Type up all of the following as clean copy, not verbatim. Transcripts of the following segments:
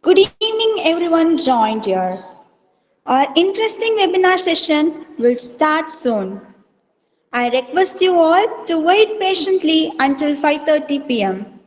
Good evening, everyone joined here. Our interesting webinar session will start soon. I request you all to wait patiently until 5:30 p.m.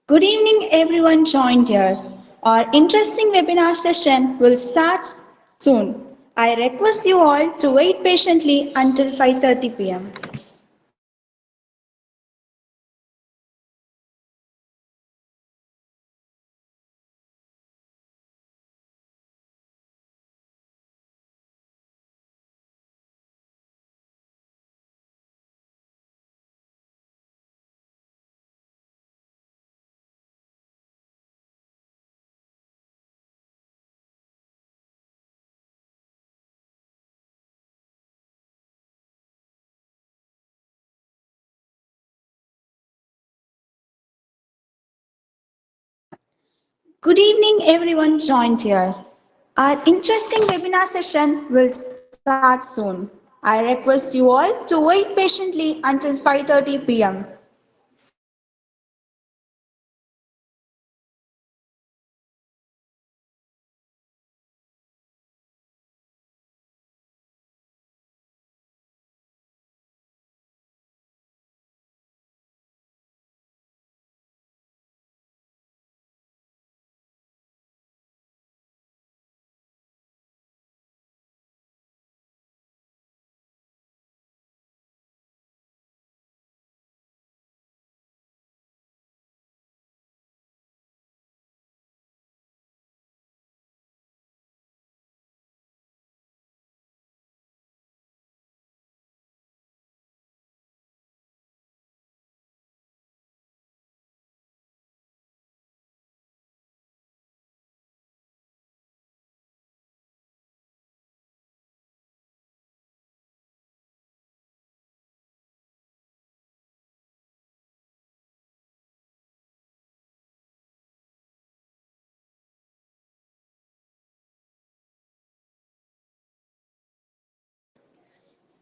Good evening, everyone joined here. Our interesting webinar session will start soon. I request you all to wait patiently until 5:30 p.m. Good evening, everyone joined here. Our interesting webinar session will start soon. I request you all to wait patiently until 5:30 p.m.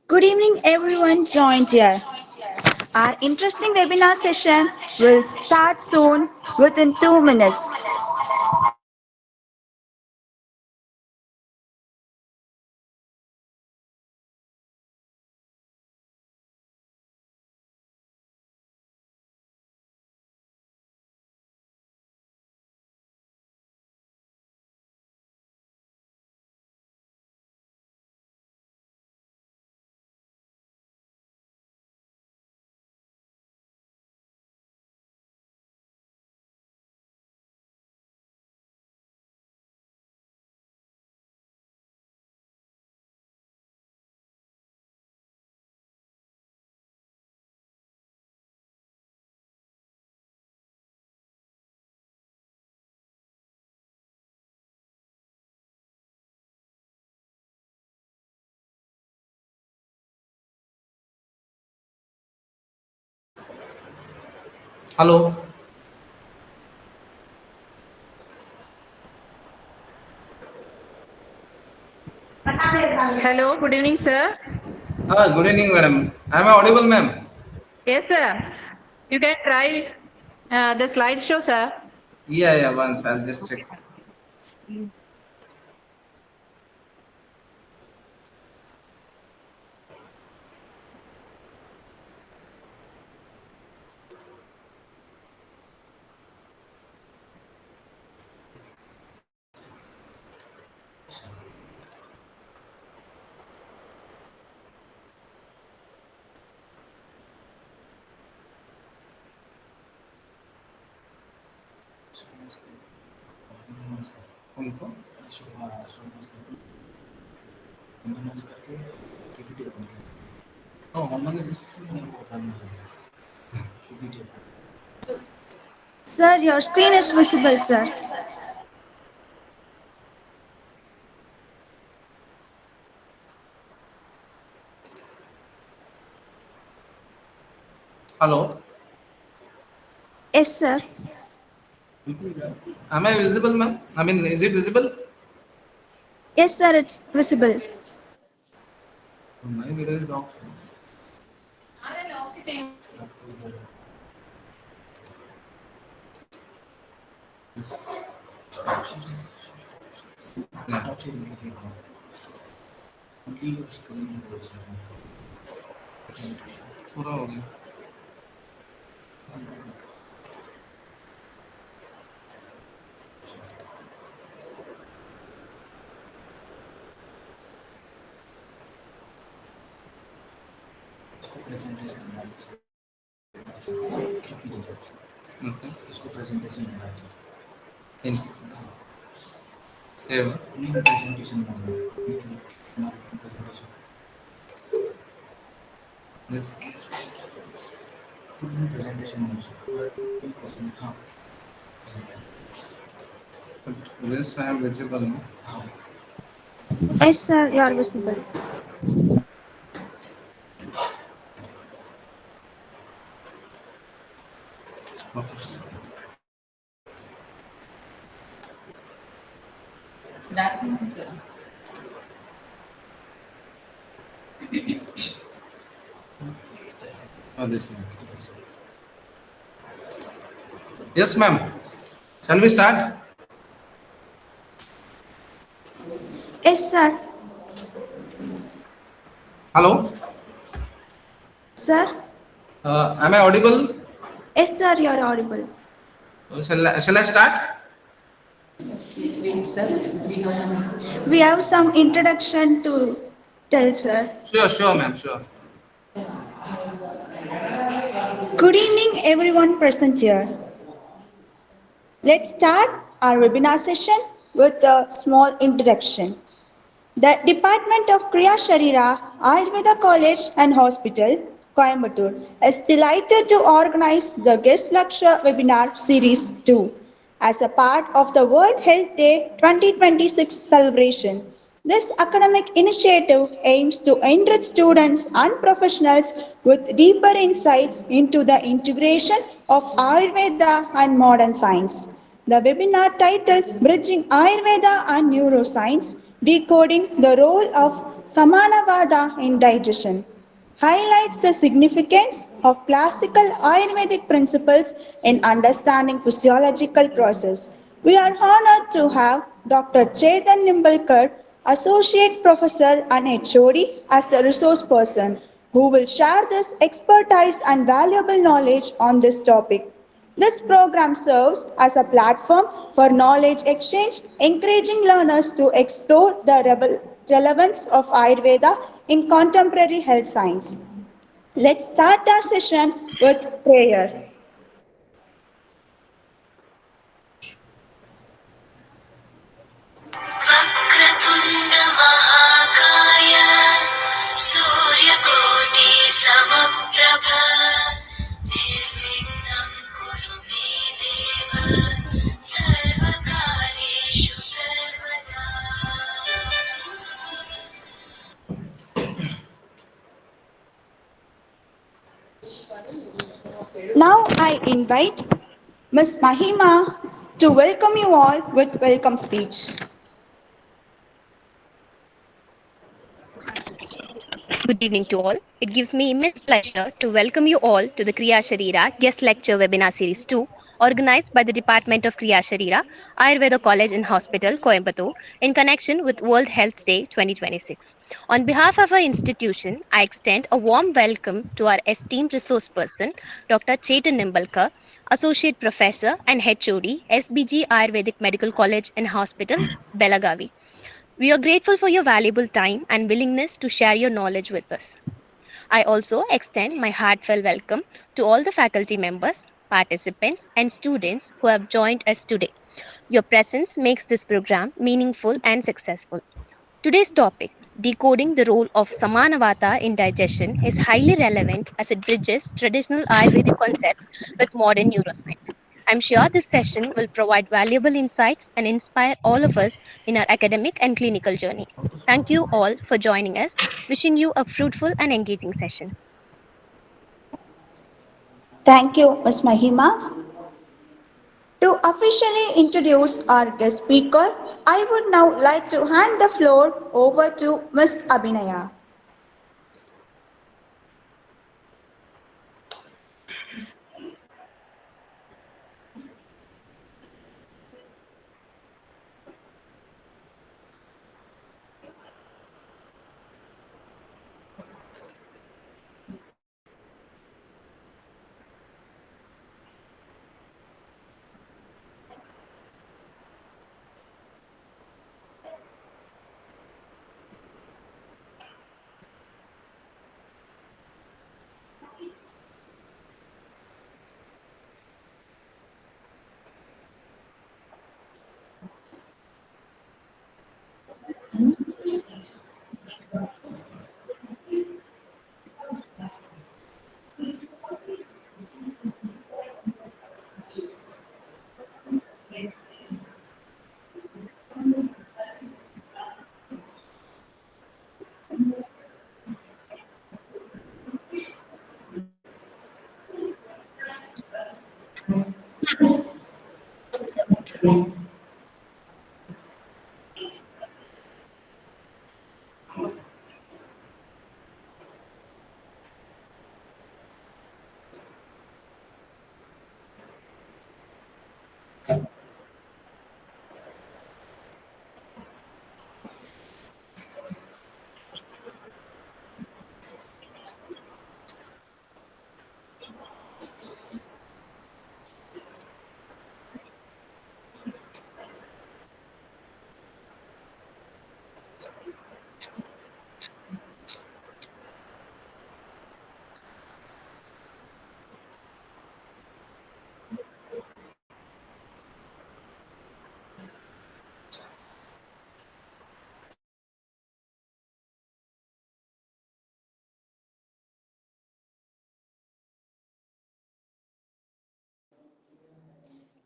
Good evening, everyone joined here. Our interesting webinar session will start soon within 2 minutes. Hello. Hello, good evening, sir. Good evening, madam. Am I audible, ma'am? Yes, sir. You can try the slideshow, sir. Yeah, once I'll just check. उनको Oh, Homan is Sir, your screen is visible, sir. Hello. Yes, sir. Am I visible, ma'am? I mean, is it visible? Yes, sir, it's visible. My video is off. Yes. Yeah. पूरा हो गया. Okay. In save. Yes. But this I am visible. No? Yes, sir, you are visible. Okay. Oh, this one. Yes, ma'am. Shall we start? Yes, sir. Hello. Sir? Am I audible? Yes, sir, you are audible. Shall I start? We have some introduction to tell, sir. Sure, ma'am. Sure. Good evening, everyone present here. Let's start our webinar session with a small introduction. The Department of Kriya Sharira, Ayurveda College and Hospital, Coimbatore, is delighted to organize the guest lecture webinar series 2 as a part of the World Health Day 2026 celebration. This academic initiative aims to enrich students and professionals with deeper insights into the integration of Ayurveda and modern science. The webinar titled Bridging Ayurveda and Neuroscience, Decoding the Role of Samanavada in Digestion highlights the significance of classical Ayurvedic principles in understanding physiological process. We are honored to have Dr. Chetan Nimbalkar, Associate Professor and HOD, as the resource person, who will share this expertise and valuable knowledge on this topic. This program serves as a platform for knowledge exchange, encouraging learners to explore the relevance of Ayurveda in contemporary health science. Let's start our session with prayer. वक्रतुण्ड महाकाय सूर्यकोटि समप्रभ निर्विघ्नं कुरु मे देव सर्वकार्येषु सर्वदा. Now I invite Ms. Mahima to welcome you all with welcome speech. Good evening to all. It gives me immense pleasure to welcome you all to the Kriya Sharira Guest Lecture Webinar Series 2, organized by the Department of Kriya Sharira, Ayurveda College and Hospital, Coimbatore, in connection with World Health Day 2026. On behalf of our institution, I extend a warm welcome to our esteemed resource person, Dr. Chetan Nimbalkar, Associate Professor and HOD, SBG Ayurvedic Medical College and Hospital, Belagavi. We are grateful for your valuable time and willingness to share your knowledge with us. I also extend my heartfelt welcome to all the faculty members, participants, and students who have joined us today. Your presence makes this program meaningful and successful. Today's topic, decoding the role of Samanavata in digestion, is highly relevant as it bridges traditional Ayurvedic concepts with modern neuroscience. I'm sure this session will provide valuable insights and inspire all of us in our academic and clinical journey. Thank you all for joining us. Wishing you a fruitful and engaging session. Thank you, Ms. Mahima. To officially introduce our guest speaker, I would now like to hand the floor over to Ms. Abhinaya.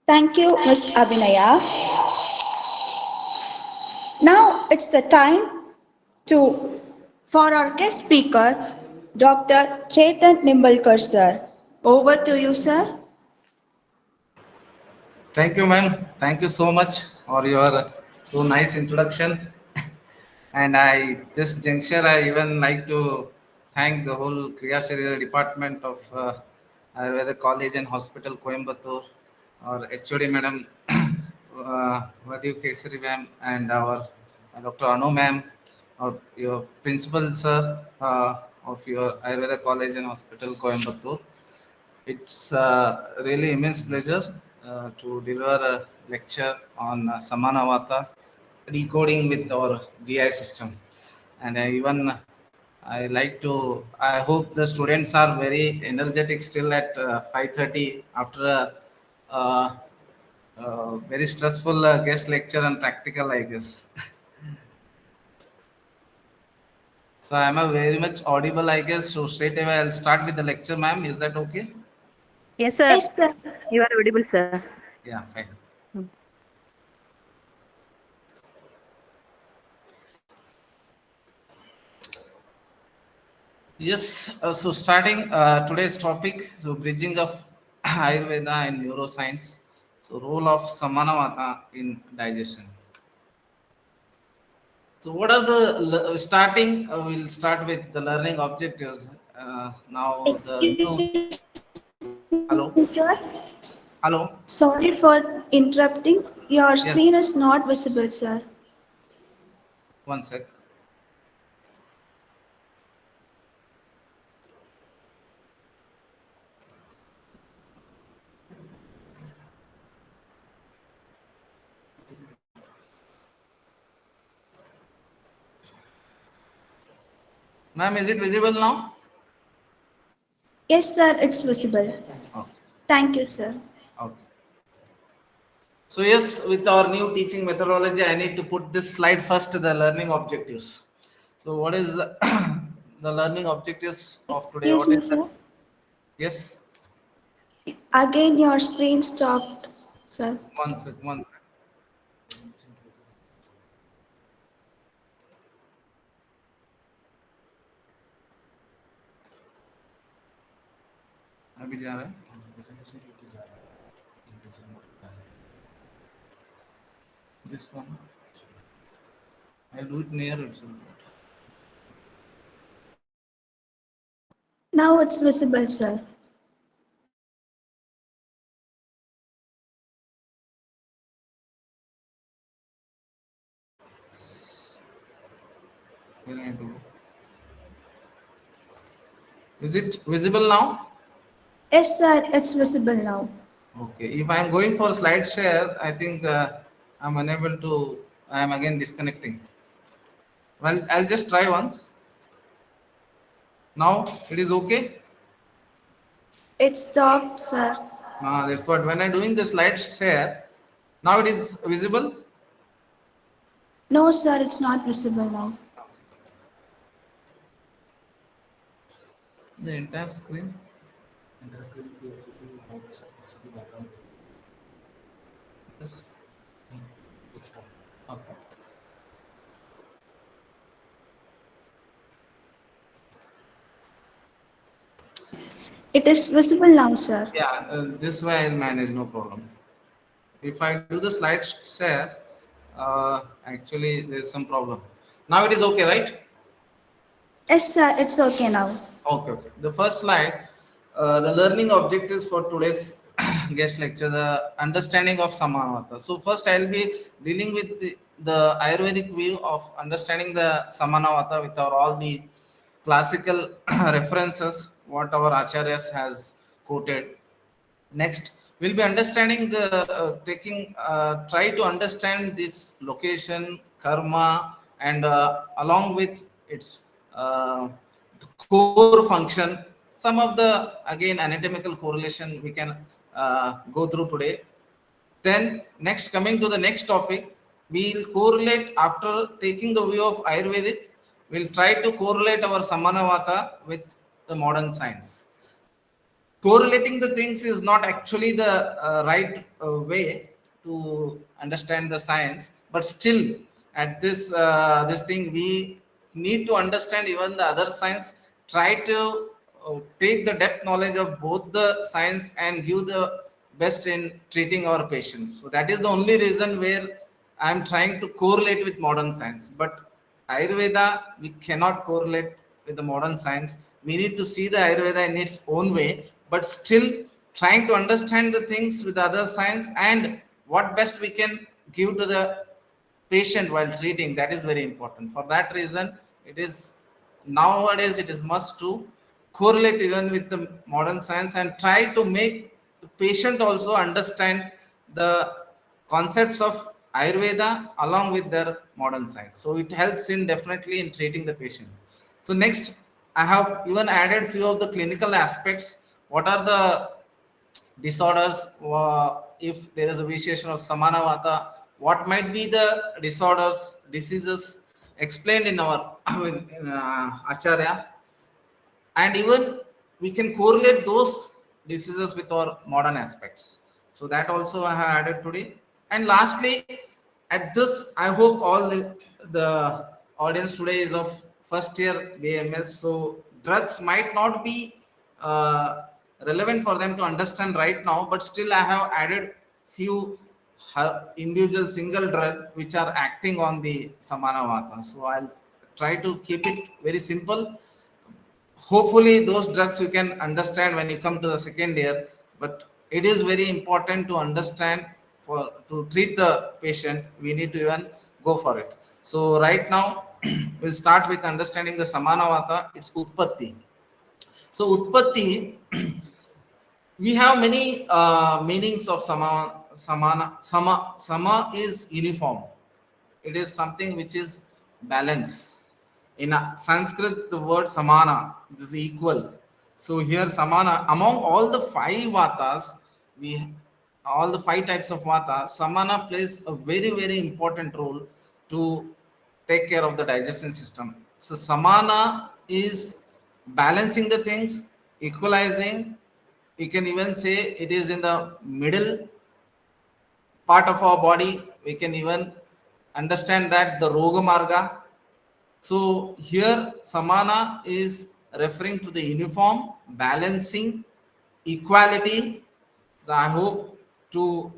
Thank you, Ms. Abhinaya. Now it's the time for our guest speaker, Dr. Chetan Nimbalkar, sir. Over to you, sir. Thank you, ma'am. Thank you so much for your so nice introduction. And this juncture, I even like to thank the whole Kriya Sharira department of Ayurveda College and Hospital, Coimbatore, our HOD madam, Vadhu Kesari ma'am, and our Dr. Anu ma'am, or your principal sir of your Ayurveda College and Hospital, Coimbatore. It's really immense pleasure to deliver a lecture on Samanavata, decoding with our GI system. And I like to, I hope the students are very energetic still at 5:30 after a very stressful guest lecture and practical, I guess. So am I very much audible, I guess. So straight away I'll start with the lecture, ma'am. Is that okay? Yes, sir. Yes, sir. You are audible, sir. Yeah, fine. Yes, so starting today's topic, so bridging of Ayurveda and neuroscience, so role of Samanavata in digestion. So what are the starting? We'll start with the learning objectives. Now the new hello, Excuse me, sir. hello. Sorry for interrupting. Your Yes, screen is not visible, sir. one sec. Ma'am, is it visible now? Yes, sir, it's visible. Okay. Thank you, sir. Okay. So yes, with our new teaching methodology, I need to put this slide first, the learning objectives. So what is the, the learning objectives of today? Excuse What me, is that? sir. Yes, Again, your screen stopped, sir. one sec, one sec. अभी जा रहा है this one. I'll do it near itself. Now it's visible, sir. Where I do? Is it visible now? Yes, sir, it's visible now. Okay. If I'm going for slide share, I think I'm unable to. I am again disconnecting. Well, I'll just try once. Now it is okay. It stopped, sir. That's what. When I'm doing the slide share, now it is visible. No, sir, it's not visible now. The entire screen. Yes. Okay. It is visible now, sir. Yeah, this way I'll manage, no problem. If I do the slide share, actually there's some problem. Now it is okay, right? Yes, sir, it's okay now. Okay, okay. The first slide, the learning objectives for today's guest lecture, the understanding of Samanavata. So first I'll be dealing with the Ayurvedic view of understanding the Samanavata with our all the classical references, what our Acharyas has quoted. Next, we'll be understanding try to understand this location, karma, and along with its core function. Some of the, again, anatomical correlation we can go through today. Then next, coming to the next topic, we'll correlate after taking the view of Ayurvedic. We'll try to correlate our Samanavata with the modern science. Correlating the things is not actually the right way to understand the science, but still at this thing we need to understand even the other science, try to take the depth knowledge of both the science and give the best in treating our patients. So that is the only reason where I'm trying to correlate with modern science. But Ayurveda, we cannot correlate with the modern science. We need to see the Ayurveda in its own way, but still trying to understand the things with other science and what best we can give to the patient while treating. That is very important. For that reason, it is nowadays it is must to correlate even with the modern science and try to make the patient also understand the concepts of Ayurveda along with their modern science. So it helps in definitely in treating the patient. So next, I have even added few of the clinical aspects. What are the disorders? If there is a vitiation of Samanavata, what might be the disorders, diseases explained in our Acharya, and even we can correlate those diseases with our modern aspects. So that also I have added today. And lastly, at this, I hope all the audience today is of first year BMS. So drugs might not be relevant for them to understand right now, but still I have added few individual single drug which are acting on the Samanavata. So I'll try to keep it very simple. Hopefully those drugs you can understand when you come to the second year, but it is very important to understand for to treat the patient. We need to even go for it. So right now we'll start with understanding the Samanavata, its Utpatti. So Utpatti, we have many meanings of Sama is uniform. It is something which is balance. In Sanskrit, the word samana is equal. So here samana, among all the five vatas, we all the 5 types of vata, samana plays a very, very important role to take care of the digestion system. So samana is balancing the things, equalizing. You can even say it is in the middle part of our body. We can even understand that the roga marga. So here samana is referring to the uniform, balancing, equality. So I hope to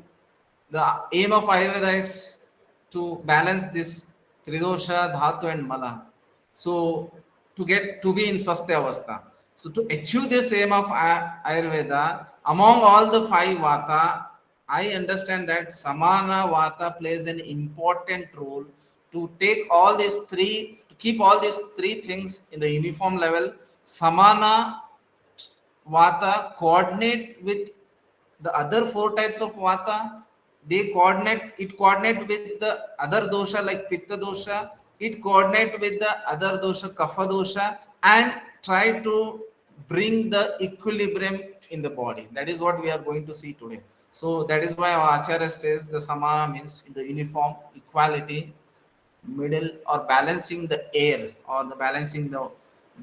the aim of Ayurveda is to balance this Tridosha, Dhatu and Mala. So to get to be in Swasthya Avastha. So to achieve this aim of Ayurveda, among all the 5 Vata, I understand that Samana Vata plays an important role to take all these three, to keep all these 3 things in the uniform level. Samana Vata coordinate with the other 4 types of Vata. They coordinate with the other dosha like Pitta dosha. It coordinate with the other dosha, Kapha dosha, and try to bring the equilibrium in the body. That is what we are going to see today. So that is why our Acharya says the Samana means the uniform, equality, middle, or balancing the air, or the balancing the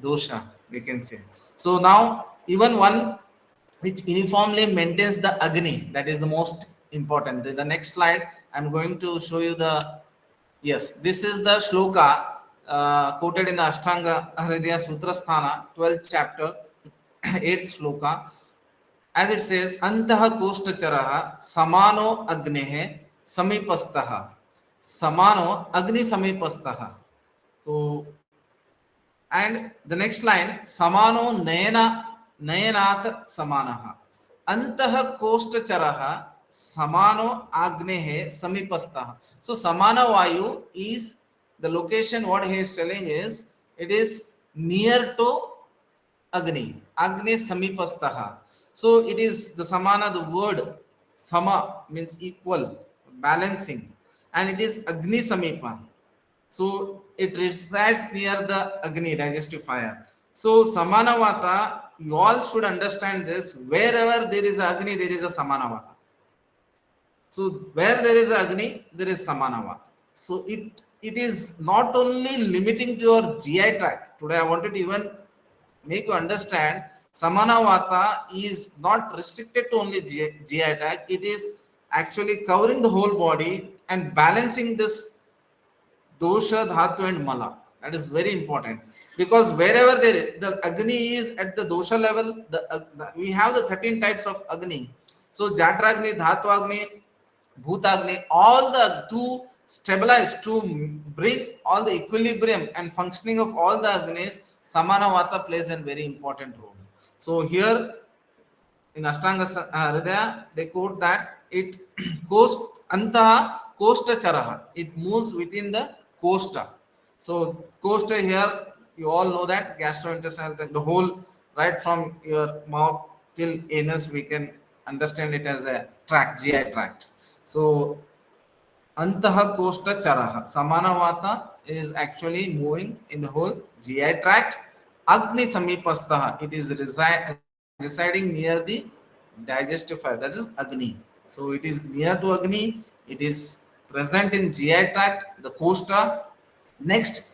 dosha, we can say. So now even one which uniformly maintains the Agni, that is the most important. The next slide, I'm going to show you the, yes, this is the shloka quoted in the Ashtanga Hridaya Sutra Sthana, 12th chapter, 8th shloka. As it says, Antaha Koshtacharaha Samano Agnehe Samipastaha. Samano Agni Samipastaha. So, and the next line, Samano Nayanat Samanaha. Antaha Koshtacharaha Samano Agnehe Samipastaha. So Samana Vayu is the location. What he is telling is it is near to Agni. Agni Samipastaha. So it is the Samana, the word Sama means equal, balancing, and it is Agni Samipa. So it resides near the Agni, digestive fire. So Samana Vata, you all should understand this. Wherever there is Agni, there is a Samana Vata. So where there is Agni, there is Samana Vata. So it is not only limiting to your GI tract. Today I wanted to even make you understand Samana Vata is not restricted to only GI tract. It is actually covering the whole body and balancing this dosha, dhatu and mala. That is very important, because wherever there is, the Agni is at the dosha level, we have the 13 types of Agni. So Jatragni, Dhatwagni, Bhutagni, all the to stabilize, to bring all the equilibrium and functioning of all the Agnis, Samana Vata plays a very important role. So here in Ashtanga Hridaya, they quote that it Antaha Kosta Charaha, it moves within the Kosta. So Kosta here, you all know that gastrointestinal tract, the whole, right from your mouth till anus, we can understand it as a tract, GI tract. So Antaha Kosta Charaha, Samana Vata is actually moving in the whole GI tract. Agni Samipastaha, it is residing near the digestive fire, that is Agni. So it is near to Agni, it is present in GI tract, the Kosta. Next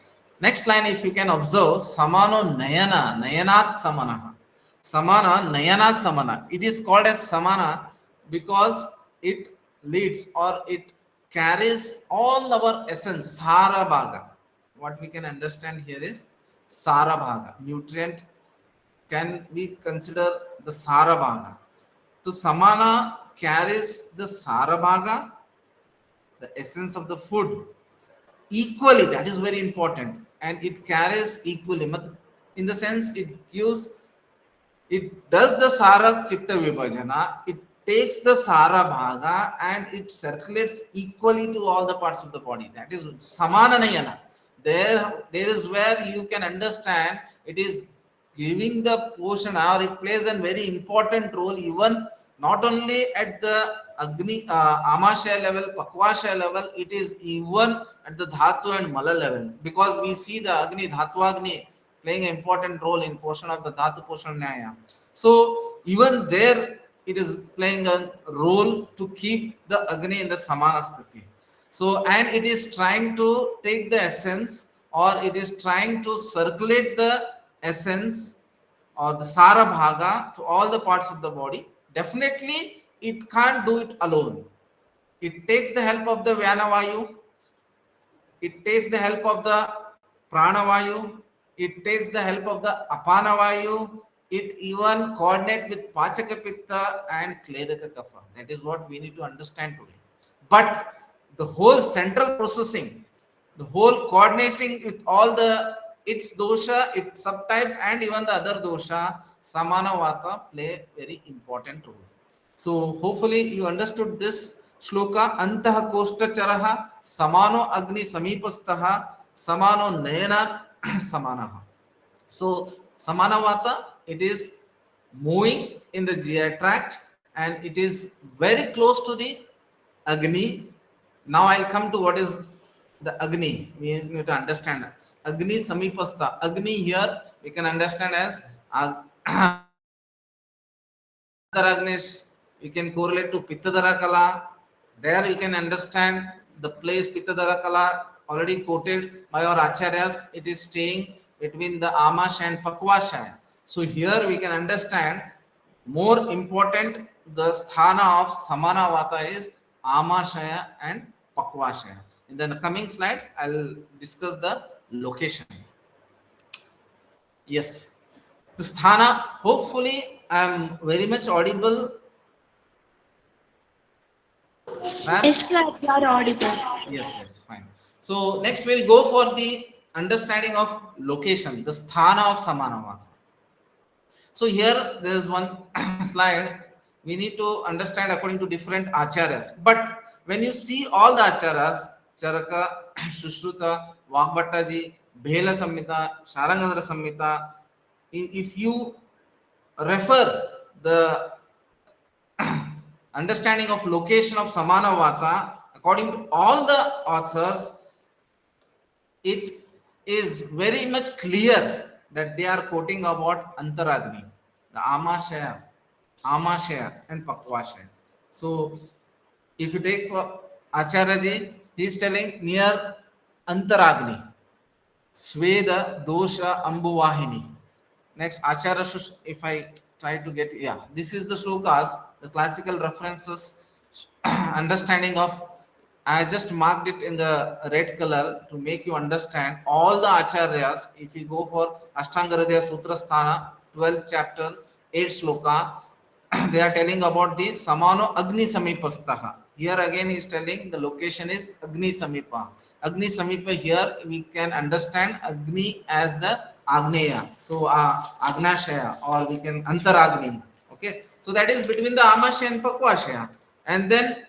line, if you can observe, Samano Nayana, Nayanat Samanaha. Samana, Nayanat Samana. It is called as Samana because it leads or it carries all our essence, Sara Bhaga. What we can understand here is Sara Bhaga. Nutrient can we consider the Sara Bhaga. So Samana carries the Sara Bhaga, the essence of the food, equally. That is very important, and it carries equally, in the sense it does the Sara Kitta Vibhajana, it takes the Sara Bhaga and it circulates equally to all the parts of the body. That is Samananayana. There is where you can understand it is giving the portion, or it plays a very important role, even not only at the Agni, Amashaya level, Pakvashaya level, it is even at the Dhatu and Mala level, because we see the Agni, Dhatu Agni playing an important role in portion of the Dhatu portion Nyaya. So even there it is playing a role to keep the Agni in the Samana Sthiti. So, and it is trying to take the essence, or it is trying to circulate the essence or the Sara Bhaga to all the parts of the body. Definitely, it can't do it alone. It takes the help of the Vyanavayu, it takes the help of the Pranavayu, it takes the help of the Apanavayu, it even coordinate with Pachaka Pitta and Kledaka Kapha. That is what we need to understand today. But the whole central processing, the whole coordinating with all the its dosha, its subtypes, and even the other dosha, Samana Vata play very important role. So hopefully you understood this shloka. Antah koshta charaha samano agni samipastaha samano nayana samanaha. So Samana Vata, it is moving in the GI tract and it is very close to the Agni. Now I'll come to what is the Agni. We need to understand this. Agni Samipasta. Agni here we can understand as Antaragnis. We can correlate to Pittadhara Kala. There you can understand the place Pittadhara Kala already quoted by our Acharyas. It is staying between the Amashaya and Pakvashaya. So here we can understand more important the sthana of Samana Vata is Amashaya and Pakvashaya. In the coming slides, I'll discuss the location. Yes, the sthana, hopefully I am very much audible. Ma'am? Yes, sir, you are audible. Yes, fine. So next we'll go for the understanding of location, the sthana of Samana Vata. So here there is one slide. We need to understand according to different acharyas. But when you see all the acharyas, Charaka, Sushruta, Vagbhattaji, Bhela Samhita, Sharangadra Samhita, if you refer the understanding of location of Samana Vata, according to all the authors, it is very much clear that they are quoting about Antaragni, the Amashaya, and Pakvashaya. So, if you take for Acharyaji, he is telling near Antaragni, Sweda, Dosha, Ambuvahini. Next, Acharya Shush, if I try to get, this is the shlokas, the classical references, understanding of. I just marked it in the red color to make you understand all the acharyas. If you go for Ashtanga Hridaya Sutra Sthana, 12th chapter, 8th shloka, they are telling about the Samano Agni Samipastaha. Here again he is telling the location is Agni Samipa. Agni Samipa, here we can understand Agni as the Agneya. So Agnashaya, or we can Antaragni. Okay. So that is between the Amashaya and Pakvashaya. And then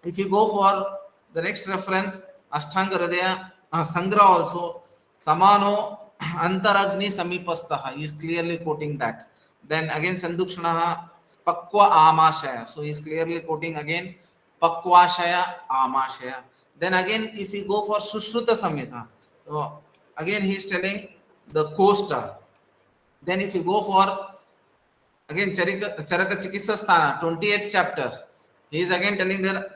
if you go for the next reference, Ashtanga Hridaya Sangra also, Samano Antaragni Samipastaha, he is clearly quoting that. Then again Sandukshanaha Pakwa Amashaya, so he is clearly quoting again Pakvashaya Amashaya. Then again if you go for Sushruta Samhita, so again he is telling the Kosta. Then if you go for again Charaka Chikitsa Sthana, 28th chapter, he is again telling there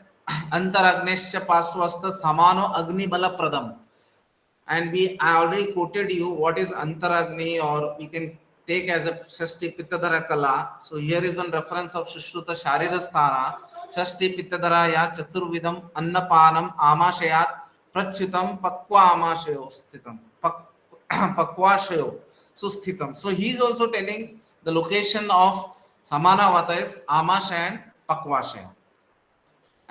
Antaragnescha Paswasta Samano Agni Bala Pradam. And I already quoted you what is Antaragni, or we can take as a Shashti Pittadhara Kala. So here is one reference of Sushruta Sharira Sthana, Shashti Pittadhara Ya Chaturvidam Annapanam Amashayat Prachutam Pakwa Amashayo Sthitam. Pakvashayo. So Sthitam. So he is also telling the location of Samana Vata is Amashaya and Pakvashaya.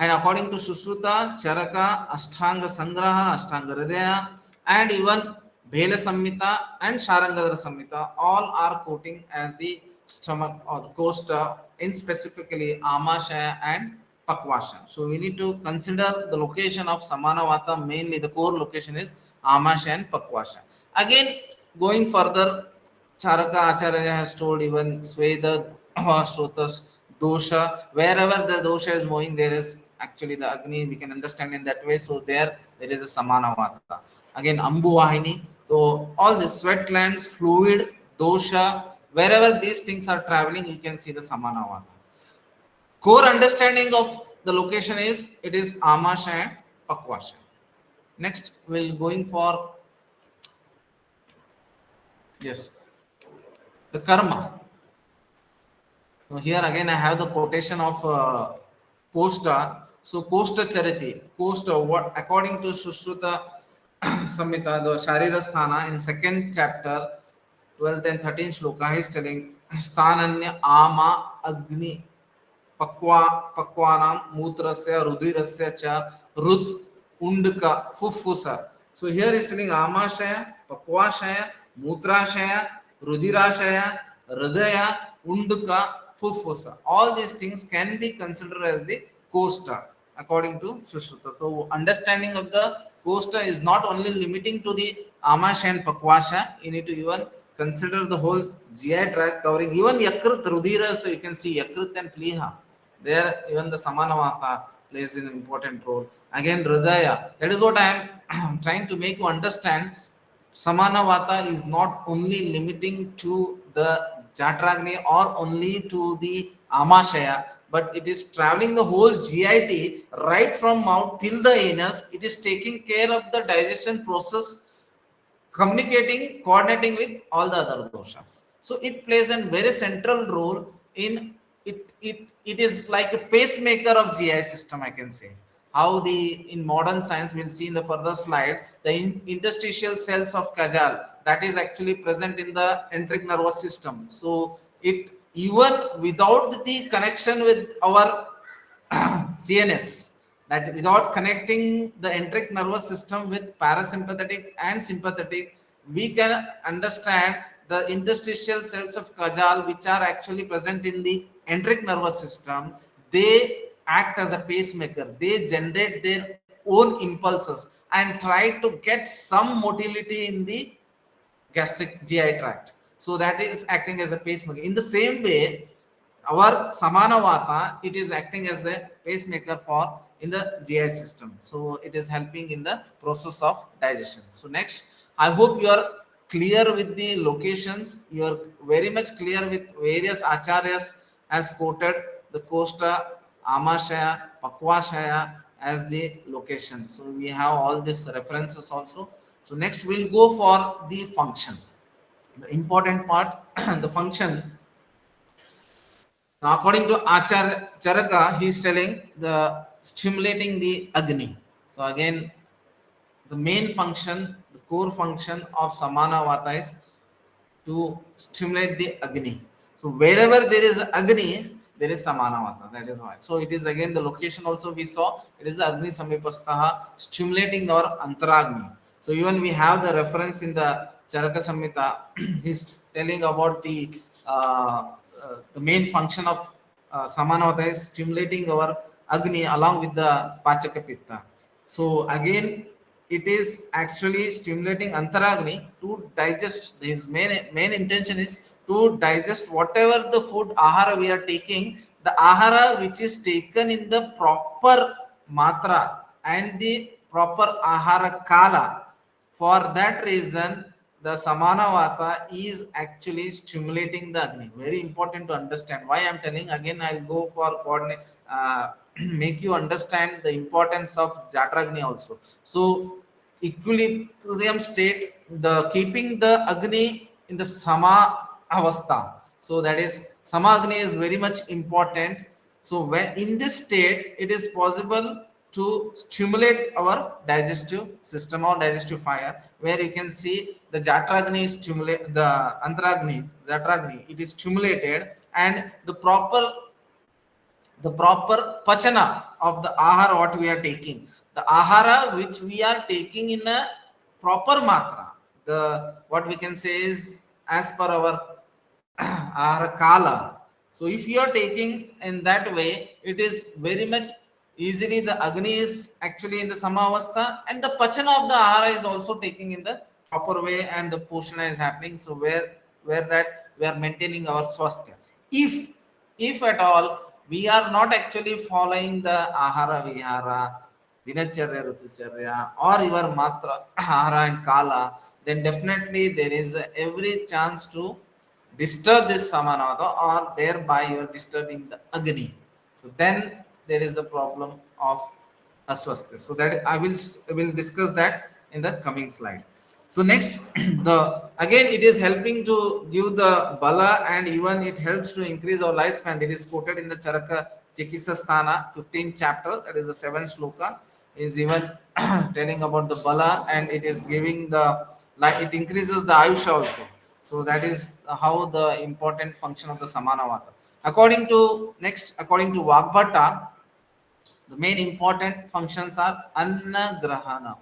And according to Sushruta, Charaka, Ashtanga Sangraha, Ashtanga Hridaya, and even Bhela Samhita and Sharangadra Samhita, all are quoting as the stomach or the costa, in specifically Amashaya and Pakvashaya. So we need to consider the location of Samana Vata, mainly the core location is Amashaya and Pakvashaya. Again, going further, Charaka Acharya has told even Sweda, Shrotas, Dosha, wherever the dosha is moving, there is actually the Agni, we can understand in that way. So there is a Samana Vata. Again, Ambuvahini. So all the sweat glands, fluid, dosha, wherever these things are traveling, you can see the Samana Vata. core understanding of the location is it is Amashaya and Pakwashaya. Next, we'll going for yes the karma. Now here again I have the quotation of Kosta. So Kosta Chariti, Kosta, what according to Sushruta Samhita, the Sharira Sthana in second chapter, 12th and 13th shloka, he is telling Sthananya Ama Agni Pakwanam Mutrasya Rudirasya Cha Rud Undka Fufusa. So here he is telling Amashaya, Pakwashaya, Mutrashaya, Rudirashaya, Hridaya, Undka, Fufusa. All these things can be considered as the Kosta according to Sushruta. So understanding of the Kosta is not only limiting to the Amasha and Pakwasha, you need to even consider the whole GI tract covering even Yakrit, Rudira. So you can see Yakrit and Pliha. There even the Samanavata plays an important role. Again, Hridaya. That is what I am trying to make you understand. Samanavata is not only limiting to the Jatragni or only to the Amashaya, but it is traveling the whole GIT right from mouth till the anus. It is taking care of the digestion process, communicating, coordinating with all the other doshas. So it plays a very central role in it. It is like a pacemaker of GI system, I can say. How the in modern science we'll see in the further slide the interstitial cells of Kajal that is actually present in the enteric nervous system. So it even without the connection with our CNS, that without connecting the enteric nervous system with parasympathetic and sympathetic, we can understand the interstitial cells of Kajal which are actually present in the enteric nervous system. They act as a pacemaker. They generate their own impulses and try to get some motility in the gastric GI tract. So that is acting as a pacemaker. In the same way, our Samanavata, it is acting as a pacemaker for in the GI system. So it is helping in the process of digestion. So next, I hope you are clear with the locations. You are very much clear with various acharyas as quoted the Kosta, Amashaya, Pakwashaya as the location. So we have all these references also. So next we'll go for the function. The important part, the function. Now according to Acharya Charaka, he is telling the stimulating the Agni. So again, the main function, the core function of Samanavata is to stimulate the Agni. So wherever there is Agni, there is Samanavata. That is why. So it is again the location also we saw. It is the Agni Samipastaha stimulating our Antaragni. So even we have the reference in the Charaka Samhita. He's telling about the main function of Samanavata is stimulating our Agni along with the Pachaka Pitta. So again, it is actually stimulating Antaragni to digest. His main intention is to digest whatever the food ahara we are taking, the ahara which is taken in the proper matra and the proper ahara kala. For that reason, the Samanavata is actually stimulating the Agni. Very important to understand. Why I am telling again, I'll go for coordinate, make you understand the importance of Jatragni also. So equilibrium state, the keeping the Agni in the Sama Avastha. So that is Sama Agni is very much important. So when in this state, it is possible to stimulate our digestive system or digestive fire, where you can see the Jatragni is stimulate the Antaragni, Jatragni, it is stimulated, and the proper pachana of the ahara what we are taking, the ahara which we are taking in a proper matra, the what we can say is as per our ahara kala. So if you are taking in that way, it is very much easily the Agni is actually in the Samavastha and the Pachana of the Ahara is also taking in the proper way and the Poshana is happening. So where that we are maintaining our Swasthya. If at all we are not actually following the Ahara Vihara, Dinacharya, Rutucharya or your Matra, Ahara and Kala, then definitely there is every chance to disturb this Samanavata or thereby you are disturbing the Agni. So then there is a problem of aswasthya. So that I will discuss that in the coming slide. So next, the again it is helping to give the bala, and even it helps to increase our lifespan. It is quoted in the Charaka Chikisa Sthana 15th chapter, that is the 7th sloka, is even telling about the bala, and it is giving the like it increases the ayusha also. So that is how the important function of the Samanavata. According to Vagbhata, the main important functions are Anna Grahanam,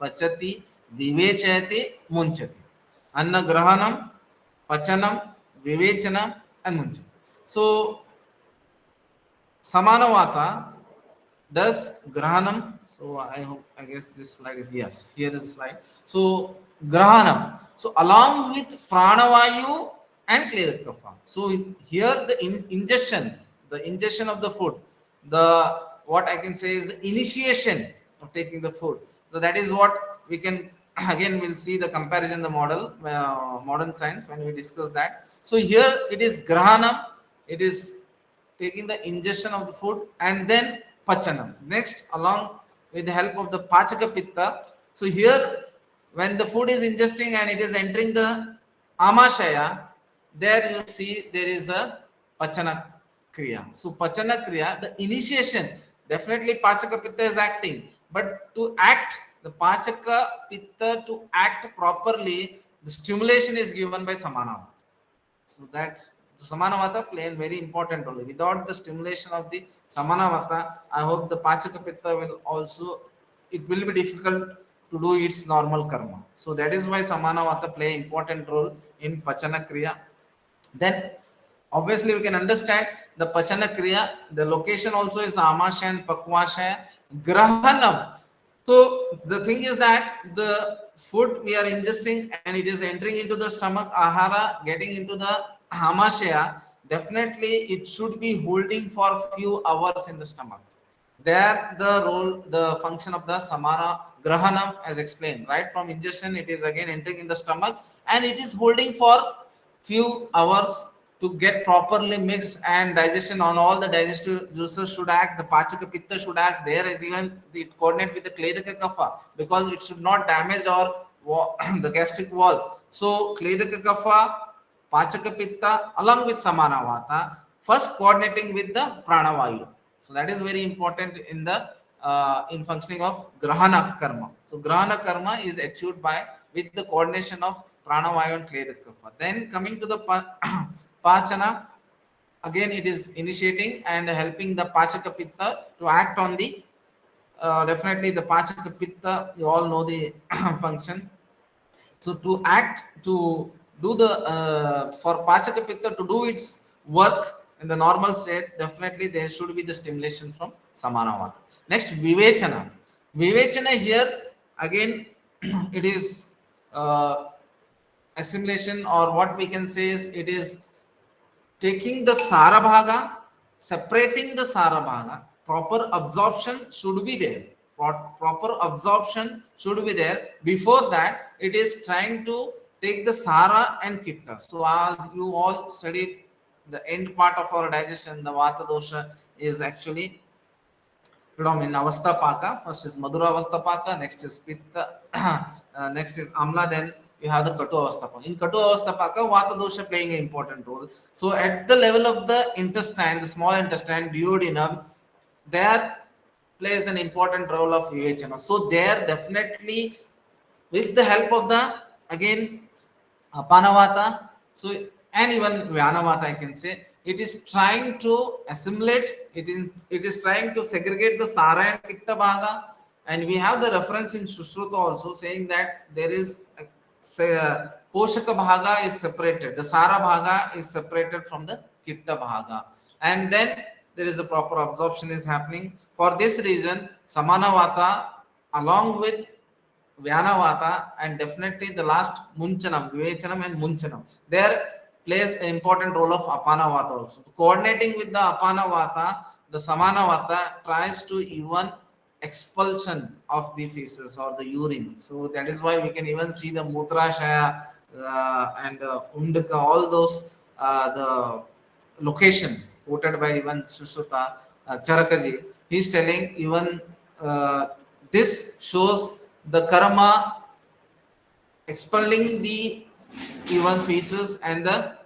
Pachati, Vivechayati, Munchati. Anna Grahanam, Pachanam, Vivechanam, and Munchati. So, Samanavata does Grahanam. So, I guess this slide is, yes, here is slide. So, Grahanam. So, along with Pranavayu and Kledakafa. So, here the ingestion of the food, the what I can say is the initiation of taking the food. So that is what we can again we'll see the comparison, the model modern science when we discuss that. So here it is Grahanam, it is taking the ingestion of the food, and then Pachanam. Next, along with the help of the Pachaka Pitta. So here when the food is ingesting and it is entering the Amashaya, there you see there is a Pachana Kriya. So Pachana Kriya, the initiation, definitely Pachaka Pitta is acting, but to act, the Pachaka Pitta to act properly, the stimulation is given by Samanavata. So that's Samanavata play a very important role. Without the stimulation of the Samanavata, I hope the Pachaka Pitta will also, it will be difficult to do its normal karma. So that is why Samanavata play important role in Pachana Kriya. Then obviously we can understand the Pachana Kriya, the location also is Amashaya and Pakvashaya. Grahanam. So the thing is that the food we are ingesting and it is entering into the stomach, ahara getting into the Amashaya, definitely it should be holding for few hours in the stomach. There the role, the function of the Samana Grahanam as explained, right from ingestion it is again entering in the stomach and it is holding for few hours to get properly mixed, and digestion on all the digestive juices should act, the Pachaka Pitta should act there, even it coordinate with the Kledaka Kapha because it should not damage our the gastric wall. So Kledaka Kapha, Pachaka Pitta along with Samanavata first coordinating with the Pranavayu. So that is very important in the in functioning of Grahana Karma. So Grahana Karma is achieved by with the coordination of Pranavayu and Kledaka Kapha. Then coming to the Pachana, again it is initiating and helping the Pachaka Pitta to act on the definitely the Pachaka Pitta, you all know the function. So to act, to do the for Pachaka Pitta to do its work in the normal state, definitely there should be the stimulation from Samanavata. Next, Vivechana. Vivechana here again it is assimilation, or what we can say is it is taking the Sarabhaga, separating the Sarabhaga, proper absorption should be there. Proper absorption should be there. Before that, it is trying to take the Sara and Kitta. So as you all studied the end part of our digestion, the Vata dosha is actually predominant Avastha Paka. First is Madhura Avastha Paka, next is Pitta, next is Amla, then you have the Katu Avastha Paka. In Katu Avastha Paka, Vata dosha playing an important role. So at the level of the intestine, the small intestine, duodenum, there plays an important role of Vivechana. So there definitely with the help of the again Panavata, so and even Vyanavata I can say, it is trying to assimilate, it is trying to segregate the Sara and Kitta Bhaga, and we have the reference in Sushruta also saying that there is Poshaka Bhaga is separated, the Sara Bhaga is separated from the Kitta Bhaga, and then there is a proper absorption is happening. For this reason, Samanavata along with Vyanavata and definitely the last Munchanam, Vivechanam and Munchanam, there plays an important role of Apanavata also. Coordinating with the Apanavata, the Samanavata tries to even expulsion of the feces or the urine. So that is why we can even see the Mutrashaya and Undaka, all those the location quoted by even Sushruta Charakaji. He's telling even this shows the karma expelling the even feces and the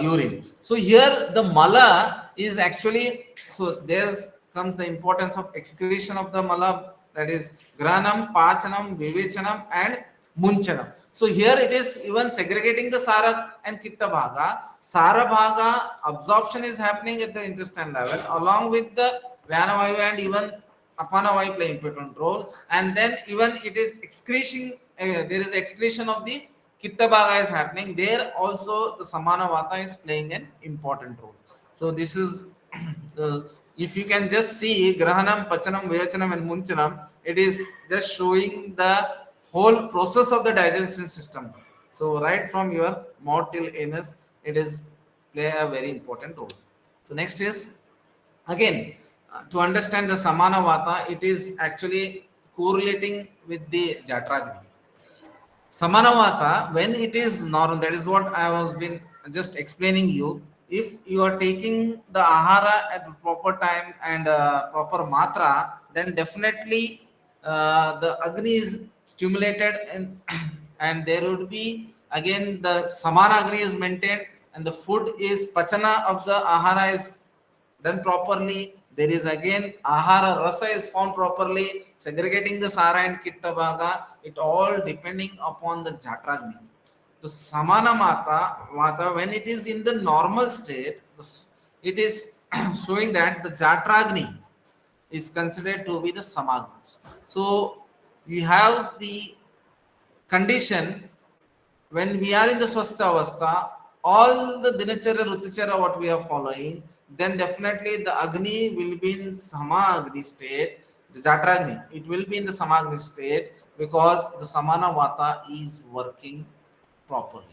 urine. So here the mala is actually, so there's comes the importance of excretion of the mala, that is granam, pachanam, vivechanam and munchanam. So here it is even segregating the sara and kitta bhaga. Sara bhaga absorption is happening at the intestine level along with the vyana vayu and even apana vayu play important role, and then even it is excretion, there is excretion of the Kitta Bhaga is happening. There also the Samana Vata is playing an important role. So this is, if you can just see Grahanam, Pachanam, Vayachanam and Munchanam, it is just showing the whole process of the digestion system. So right from your mouth till anus, it is play a very important role. So next is, again, to understand the Samana Vata, it is actually correlating with the Jatragni. Samanavata, when it is normal, that is what I was been just explaining you. If you are taking the ahara at proper time and proper matra, then definitely the agni is stimulated, and there would be again the samana agni is maintained, and the food is pachana of the ahara is done properly. There is again ahara rasa is found properly, segregating the sara and kitta bhaga. It all depending upon the jatragni. The samana mata, when it is in the normal state, it is showing that the jatragni is considered to be the samagni. So you have the condition when we are in the swastha avastha, all the dinacharya, rutichara, what we are following, then definitely the agni will be in sama agni state, the jatragni, it will be in the samagni state because the samana vata is working properly.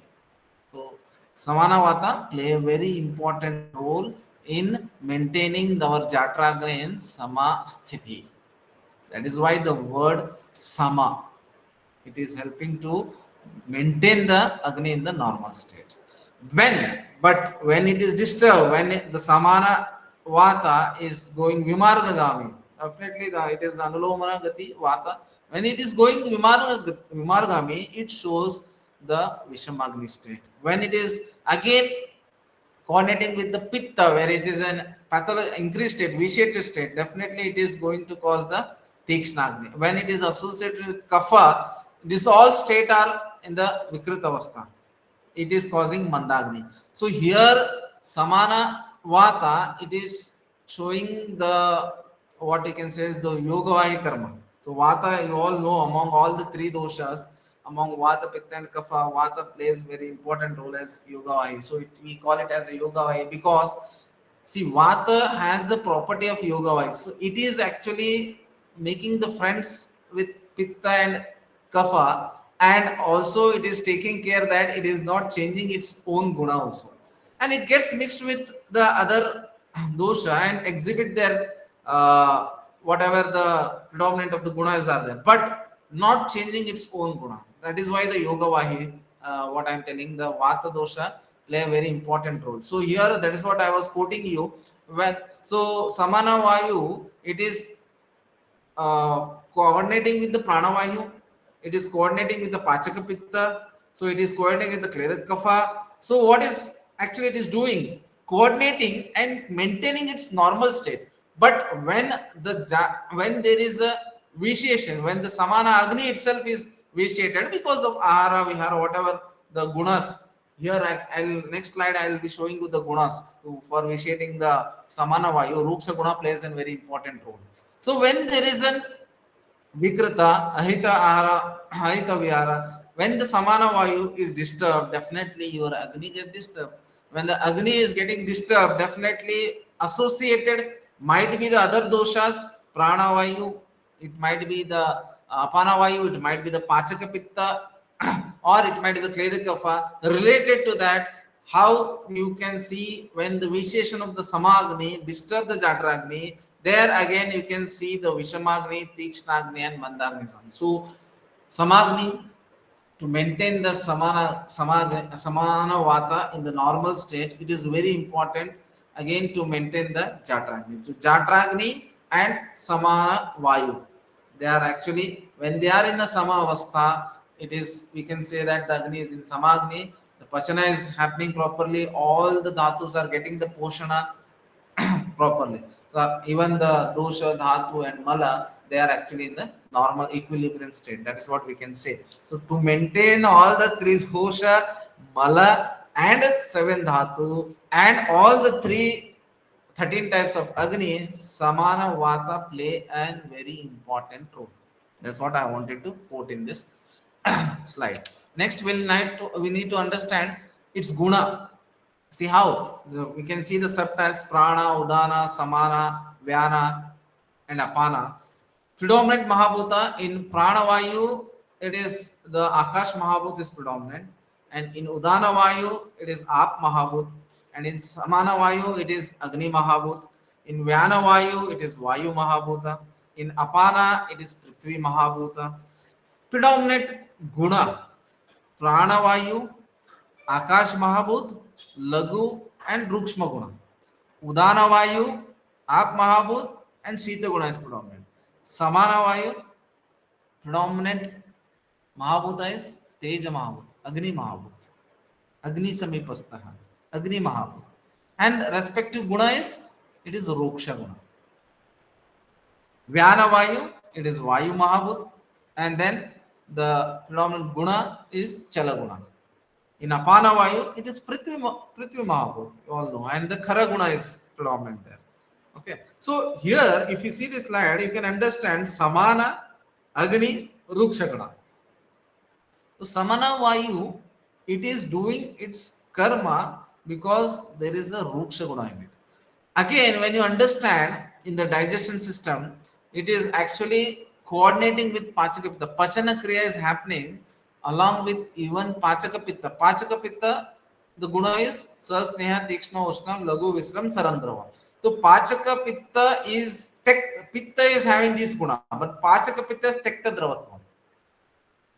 So samana vata play a very important role in maintaining our jatragni in sama sthiti. That is why the word sama, it is helping to maintain the agni in the normal state. When it is disturbed, when the samana vata is going vimargagami, definitely it is the anulomana gati vata. When it is going vimargami, it shows the vishamagni state. When it is again coordinating with the pitta, where it is an increased state, vitiated state, definitely it is going to cause the Tikshnagni. When it is associated with kapha, this all state are in the Vikrita Avastha. It is causing Mandagni. So here Samana Vata, it is showing the, what you can say is the Yogavahi Karma. So Vata, you all know, among all the three doshas, among Vata, Pitta and Kapha, Vata plays very important role as Yogavahi. So we call it as a Yogavahi because see, Vata has the property of Yogavahi. So it is actually making the friends with Pitta and Kapha, and also it is taking care that it is not changing its own guna also. And it gets mixed with the other dosha and exhibit their whatever the predominant of the gunas are there, but not changing its own guna. That is why the yoga vahi, what I am telling, the vata dosha play a very important role. So here, that is what I was quoting you. When so samana vayu, it is coordinating with the prana vayu, it is coordinating with the pachaka pitta, so it is coordinating with the kledak kapha. So what is actually it is doing? Coordinating and maintaining its normal state. But when there is a vitiation, when the samana agni itself is vitiated because of ahara, vihara, whatever the gunas. Here, I'll next slide. I will be showing you the gunas for vitiating the samana vayu. Ruksha guna plays a very important role. So when there is an vikrita, ahita ahara, ahita vihara, when the samana vayu is disturbed, definitely your agni gets disturbed. When the agni is getting disturbed, definitely associated might be the other doshas, prana vayu, it might be the apana vayu, it might be the pachaka pitta, or it might be the kleda kapha. Related to that, how you can see when the vitiation of the samagni disturb the jatragni, there again you can see the vishamagni, tikshnagni and mandagni. So samagni, to maintain the samana vata in the normal state, it is very important. again to maintain the Jatragni. So Jatragni and Samana Vayu, they are actually, when they are in the Sama Avastha, it is, we can say that the Agni is in Samagni, the Pachana is happening properly, all the Dhatus are getting the Poshana properly. So even the dosha, dhatu, and mala, they are actually in the normal equilibrium state. That is what we can say. So to maintain all the three dosha, mala, and seven dhatu, and all the 13 types of Agni, Samana Vata play a very important role. That's what I wanted to quote in this slide. Next, we need to understand its guna. See how? So we can see the subtypes prana, udana, samana, vyana, and apana. Predominant mahabhuta in prana vayu, it is the akash mahabhut is predominant, and in udana vayu it is ap mahabhut, and in samana vayu it is agni mahabhut. In vyana vayu it is vayu mahabhuta. In apana it is prithvi mahabhuta. Predominant guna prana vayu, आकाश महाभूत, लघु and रूक्ष्म गुण. उदान वायु, आप महाभूत and शीत गुण is predominant. समाना वायु predominant महाभूत is तेज महाभूत, अग्नि महाभूत, अग्नि समीपस्थः, अग्नि महाभूत, and respective guna is, it is roksha guna. Vyana vayu, it is vayu mahabhut, and then the predominant guna is chala guna. In apana vayu, it is prithvi mahabhut, you all know, and the khara guna is predominant there. Okay, so here if you see this slide, you can understand samana, agni, ruksha guna. So samana vayu, it is doing its karma because there is a ruksha guna in it. Again, when you understand in the digestion system, it is actually coordinating with pachaka pitta. Pachana kriya is happening along with even pachaka pitta. Pachaka pitta, the guna is sasneha, tikshna, ushna, lagu, visram, sarandrava. So pachaka pitta is pitta is having this guna, but pachaka pitta is tekta dravatvam.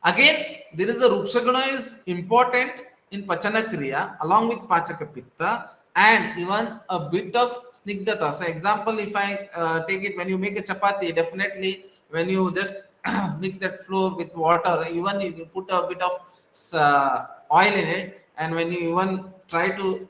Again, there is a ruksha guna is important in pachana kriya along with pachaka pitta, and even a bit of snigdhata. So example, if I take it, when you make a chapati, definitely when you just mix that flour with water, even you put a bit of oil in it, and when you even try to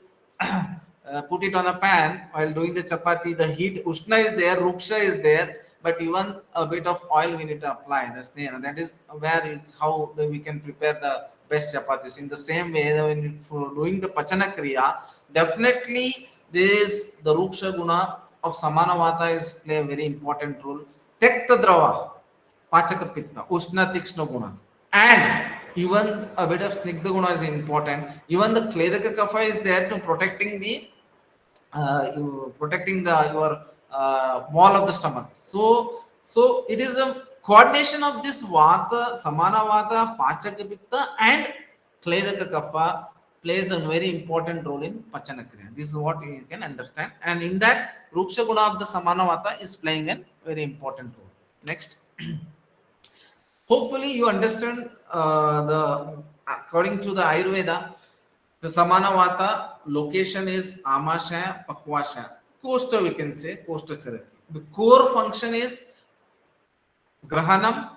put it on a pan while doing the chapati, the heat, ushna is there, ruksha is there, but even a bit of oil we need to apply. That is where how we can prepare the best chapatis. In the same way, when for doing the pachana kriya, definitely there is the ruksha guna of samana vata is play a very important role. Tekta drava, pachaka pitta, ushna tikshna guna, and even a bit of snigdha guna is important. Even the kledaka kapha is there to protecting the your wall of the stomach. So it is a coordination of this vata, samana vata, pachaka pitta, and kledaka kapha plays a very important role in pachana kriya. This is what you can understand, and in that ruksha guna of the samana vata is playing a very important role. Next. Hopefully you understand according to the Ayurveda, the samana vata location is amashaya, pakvashaya, kosta, we can say kosta charati. The core function is grahanam,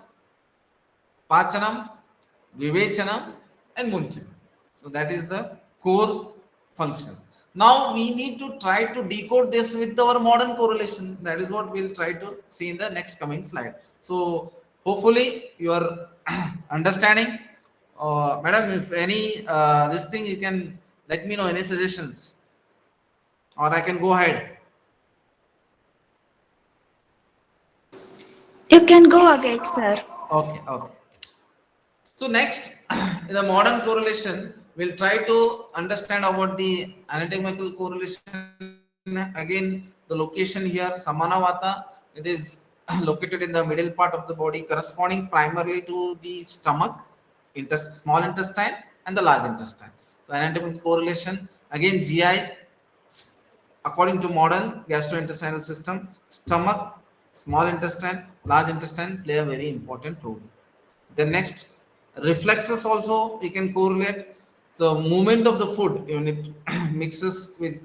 pachanam, vivechanam, and munchanam. So that is the core function. Now we need to try to decode this with our modern correlation. That is what we'll try to see in the next coming slide. So hopefully you are understanding. Madam, if any this thing, you can let me know any suggestions, or I can go ahead. You can go ahead, sir. Okay. So next, in the modern correlation, we'll try to understand about the anatomical correlation. Again, the location here, samana vata, it is located in the middle part of the body, corresponding primarily to the stomach, small intestine, and the large intestine. So anatomical correlation, again GI, according to modern gastrointestinal system, stomach, small intestine, large intestine play a very important role. The next, reflexes also we can correlate. So movement of the food when it mixes with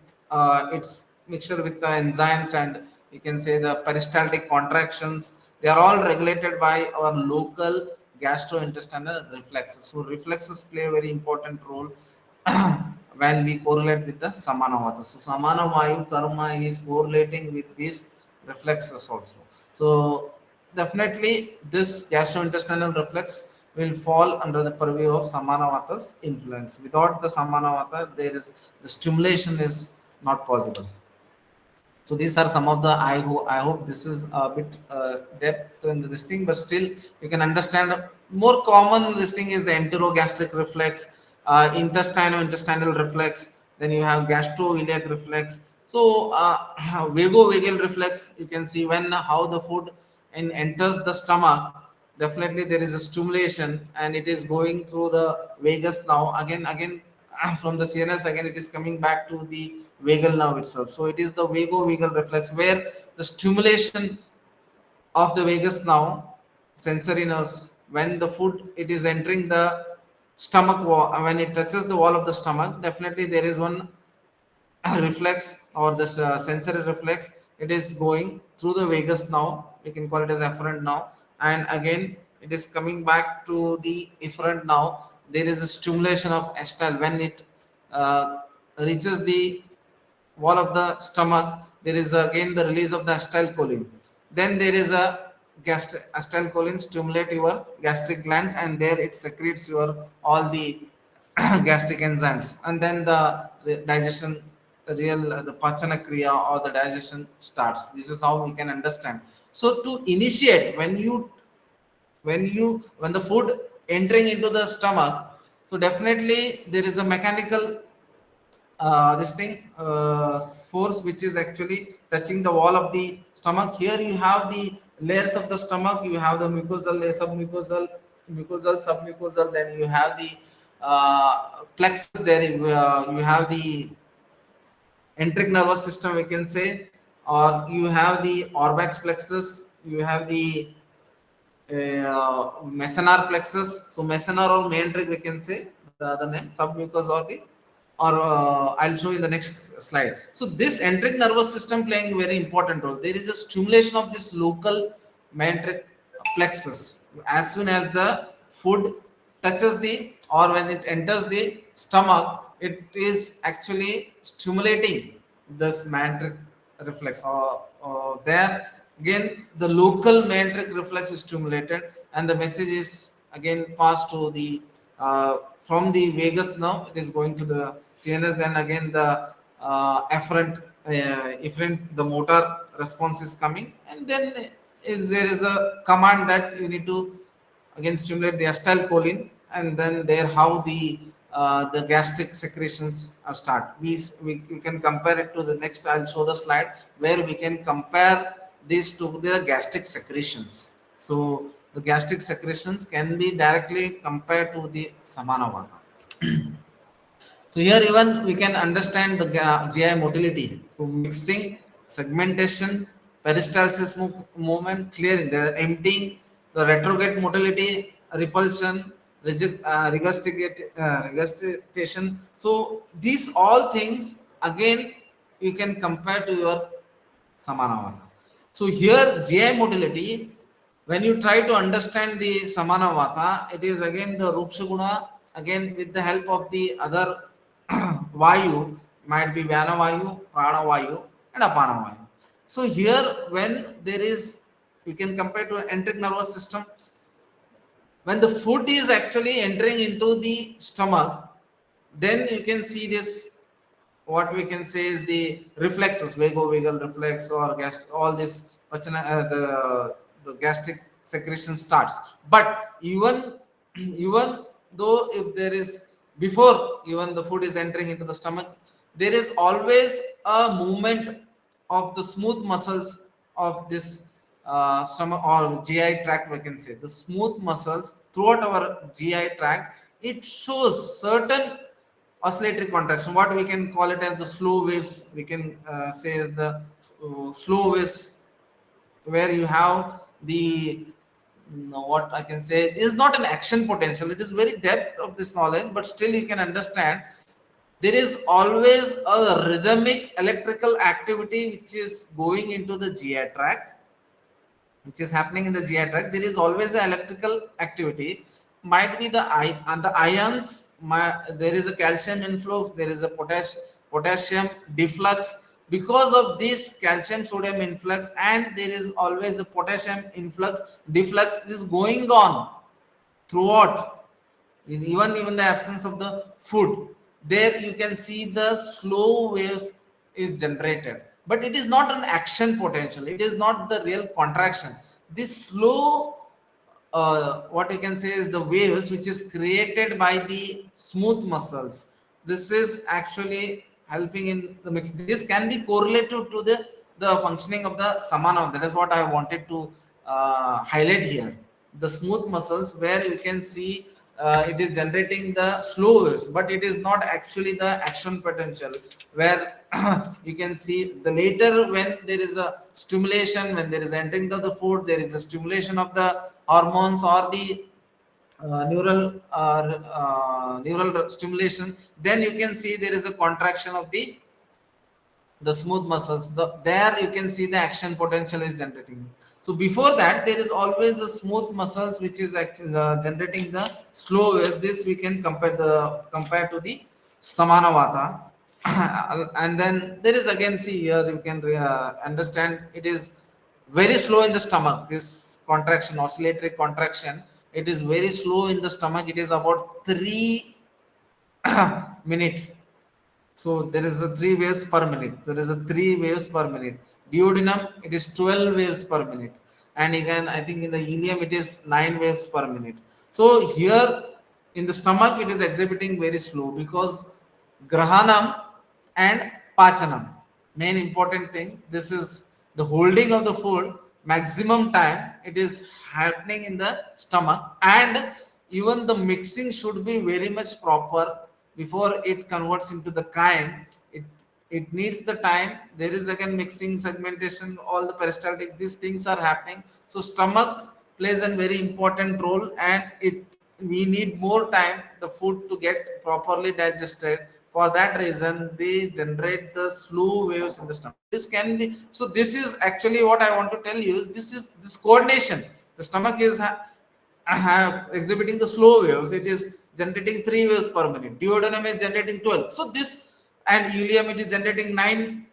its mixture with the enzymes, and you can say the peristaltic contractions, they are all regulated by our local gastrointestinal reflexes. So reflexes play a very important role when we correlate with the samana vata. So samana vayu karma is correlating with these reflexes also. So definitely this gastrointestinal reflex will fall under the purview of samana vata's influence. Without the samana vata, there is the stimulation is not possible. So these are some of the I hope this is a bit depth in this thing, but still you can understand. More common this thing is the enterogastric reflex, intestinal reflex. Then you have gastroiliac reflex. So vagovagal reflex, you can see when how the food enters the stomach. Definitely there is a stimulation, and it is going through the vagus now. Again from the CNS, again it is coming back to the vagal nerve itself. So it is the vagovagal reflex where the stimulation of the vagus nerve, sensory nerves, when the food it is entering the stomach wall, when it touches the wall of the stomach, definitely there is one reflex, or this sensory reflex, it is going through the vagus nerve, we can call it as afferent nerve, and again it is coming back to the efferent nerve. There is a stimulation of acetylcholine when it reaches the wall of the stomach. There is again the release of the acetylcholine. Then there is a acetylcholine stimulate your gastric glands, and there it secretes your all the gastric enzymes, and then the digestion, the pachana kriya or the digestion starts. This is how we can understand. So to initiate, when the food entering into the stomach, so definitely there is a mechanical this thing force which is actually touching the wall of the stomach. Here you have the layers of the stomach, you have the mucosal, mucosal, submucosal, then you have the plexus there, you have the enteric nervous system, we can say, or you have the orbax plexus, you have the mesonar plexus. So mesonar or main we can say the other name, submucous or the, or I'll show you in the next slide. So this enteric nervous system playing a very important role. There is a stimulation of this local main plexus as soon as the food touches the, or when it enters the stomach, it is actually stimulating this mantric reflex, or there again the local mantric reflex is stimulated, and the message is again passed to the from the vagus nerve, it is going to the CNS. Then again the efferent, the motor response is coming, and then there is a command that you need to again stimulate the acetylcholine, and then there how the gastric secretions are start. We can compare it to the next. I'll show the slide where we can compare this to the gastric secretions. So the gastric secretions can be directly compared to the samana vata. So here even we can understand the GI motility. So mixing, segmentation, peristalsis movement, clearing, the emptying, the retrograde motility, repulsion, regurgitation. So these all things again you can compare to your samana vata. So here GI motility, when you try to understand the samana vata, it is again the rupsha guna, again with the help of the other vayu, might be vyana vayu, prana vayu, and apana vayu. So here when there is, you can compare to an enteric nervous system. When the food is actually entering into the stomach, then you can see this, what we can say is the reflexes, vagovagal reflex or all this the gastric secretion starts. But even though if there is, before even the food is entering into the stomach, there is always a movement of the smooth muscles of this stomach or GI tract, we can say. The smooth muscles throughout our GI tract, it shows certain oscillatory contraction, what we can call it as the slow waves, we can say as the slow waves, where you have the what I can say is not an action potential. It is very depth of this knowledge, but still you can understand there is always a rhythmic electrical activity which is going into the GI tract, which is happening in the GI tract. There is always an electrical activity. Might be the and the ions. There is a calcium influx. There is a potassium deflux. Because of this calcium sodium influx, and there is always a potassium influx deflux is going on throughout, even the absence of the food. There you can see the slow waves is generated, but it is not an action potential, it is not the real contraction. This slow, what you can say is the waves which is created by the smooth muscles, this is actually helping in the mix. This can be correlated to the functioning of the samana. That is what I wanted to highlight here. The smooth muscles, where you can see it is generating the slow waves, but it is not actually the action potential, where you can see the later when there is a stimulation, when there is entering of the food, there is a stimulation of the hormones or the neural stimulation, then you can see there is a contraction of the smooth muscles. There you can see the action potential is generating. So before that, there is always a smooth muscles which is actually generating the slow waves. This we can compare to the samana vata. And then there is, again, see here you can understand it is very slow in the stomach. This contraction, oscillatory contraction, it is very slow in the stomach. It is about 3 minutes. So there is a 3 waves per minute. There is a 3 waves per minute. Duodenum, it is 12 waves per minute. And again, I think in the ileum, it is 9 waves per minute. So here in the stomach, it is exhibiting very slow, because grahanam and pachanam, main important thing, this is the holding of the food. Maximum time it is happening in the stomach, and even the mixing should be very much proper before it converts into the chyme. It needs the time. There is again mixing, segmentation, all the peristaltic, these things are happening. So stomach plays a very important role, and we need more time the food to get properly digested. For that reason, they generate the slow waves in the stomach. This can be, so this is actually what I want to tell you is this coordination. The stomach is exhibiting the slow waves. It is generating 3 waves per minute. Duodenum is generating 12. So this, and ileum, it is generating 9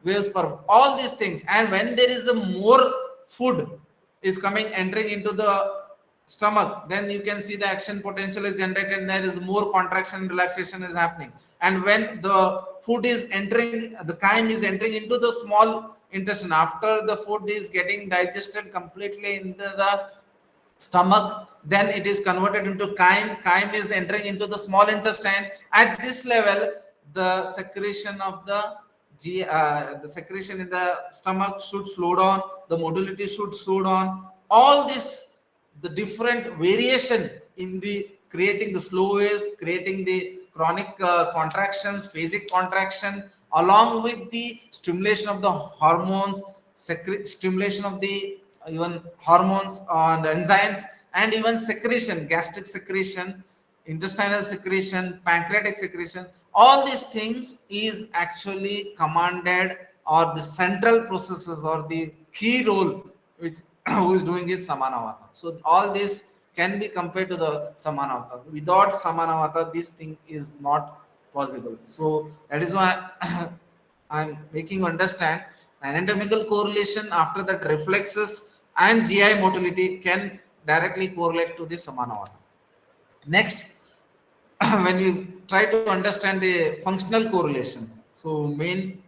waves per, all these things. And when there is a more food is coming, entering into the stomach, then you can see the action potential is generated. There is more contraction, relaxation is happening. And when the food is entering, the chyme is entering into the small intestine, after the food is getting digested completely in the stomach, then it is converted into chyme. Chyme is entering into the small intestine. At this level, the secretion of the secretion in the stomach should slow down, the motility should slow down. All this, the different variation in the creating the slow waves, creating the chronic contractions, phasic contraction, along with the stimulation of the hormones, stimulation of the even hormones and enzymes, and even secretion, gastric secretion, intestinal secretion, pancreatic secretion. All these things is actually commanded, or the central processes or the key role which who is doing is Samanavata. So all this can be compared to the Samanavata. Without Samanavata, this thing is not possible. So that is why I'm making you understand anatomical correlation. After that, reflexes and GI motility can directly correlate to the Samanavata. Next, when you try to understand the functional correlation, so main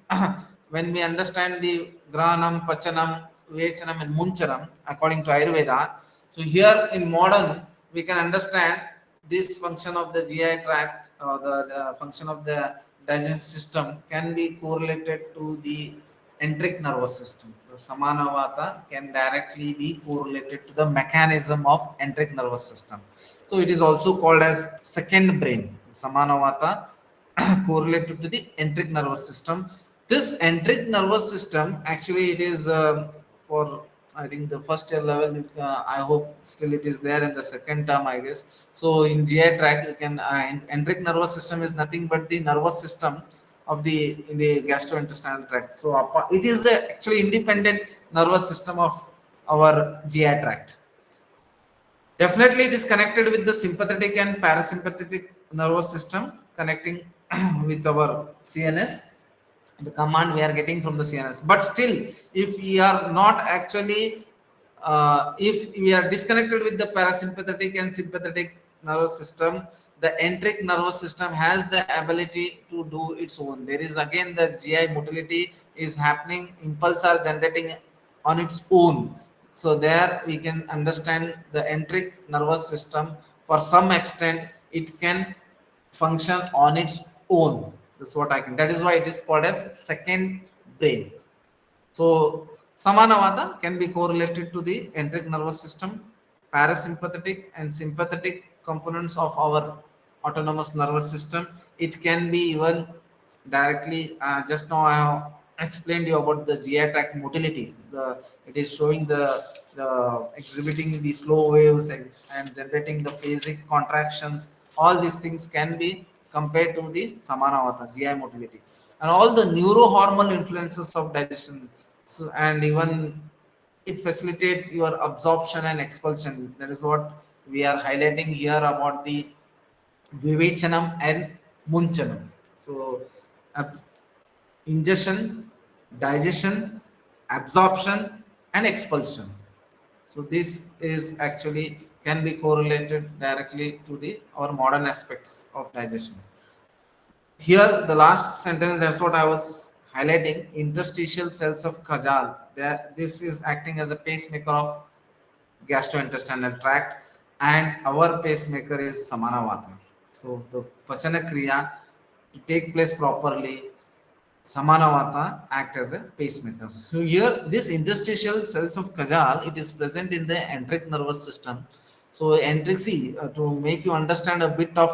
when we understand the Grahanam, Pachanam, Vechanam and Munchanam according to Ayurveda, so here in modern we can understand this function of the GI tract, or the function of the digestive system can be correlated to the enteric nervous system. So Samanavata can directly be correlated to the mechanism of enteric nervous system. So it is also called as second brain. Samanavata correlated to the enteric nervous system. This enteric nervous system, actually it is for I think the first year level, I hope still it is there in the second term, I guess. So in GI tract, you can enteric nervous system is nothing but the nervous system of the in the gastrointestinal tract. So it is the actually independent nervous system of our GI tract. Definitely, it is connected with the sympathetic and parasympathetic nervous system, connecting with our CNS, the command we are getting from the CNS. But still, if we are not actually, if we are disconnected with the parasympathetic and sympathetic nervous system, the enteric nervous system has the ability to do its own. There is again the GI motility is happening, impulse are generating on its own. So there we can understand the enteric nervous system. For some extent, it can function on its own. That's what I can. That is why it is called as second brain. So Samanavata can be correlated to the enteric nervous system, parasympathetic and sympathetic components of our autonomous nervous system. It can be even directly. Just now I have explained you about the GI tract motility. It is showing the exhibiting the slow waves and generating the phasic contractions. All these things can be compared to the Samanavata GI motility and all the neurohormonal influences of digestion. So, and even it facilitate your absorption and expulsion. That is what we are highlighting here about the vivechanam and munchanam. So ingestion, digestion, absorption, and expulsion. So this is actually can be correlated directly to the our modern aspects of digestion. Here, the last sentence, that's what I was highlighting. Interstitial cells of Kajal. This is acting as a pacemaker of gastrointestinal tract, and our pacemaker is Samanavata. So the Pachana Kriya to take place properly, Samanavata act as a pacemaker. So here, this interstitial cells of Kajal, it is present in the enteric nervous system. So enteric, see, to make you understand a bit of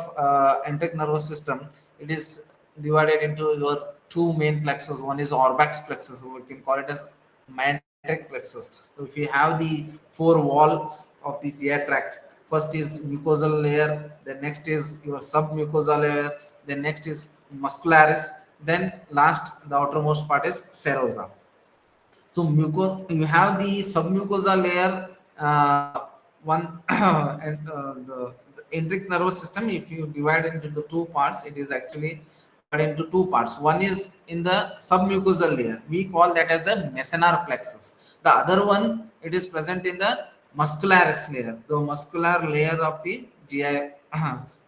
enteric nervous system, it is divided into your two main plexus. One is Orbax plexus, so we can call it as myenteric plexus. So if you have the four walls of the GI tract, first is mucosal layer, then next is your submucosal layer, then next is muscularis, then last the outermost part is serosa. So you have the submucosal layer, one and the enteric nervous system. If you divide it into the two parts, it is actually divided into two parts. One is in the submucosal layer. We call that as a mesenar plexus. The other one, it is present in the muscularis layer, the muscular layer of the GI,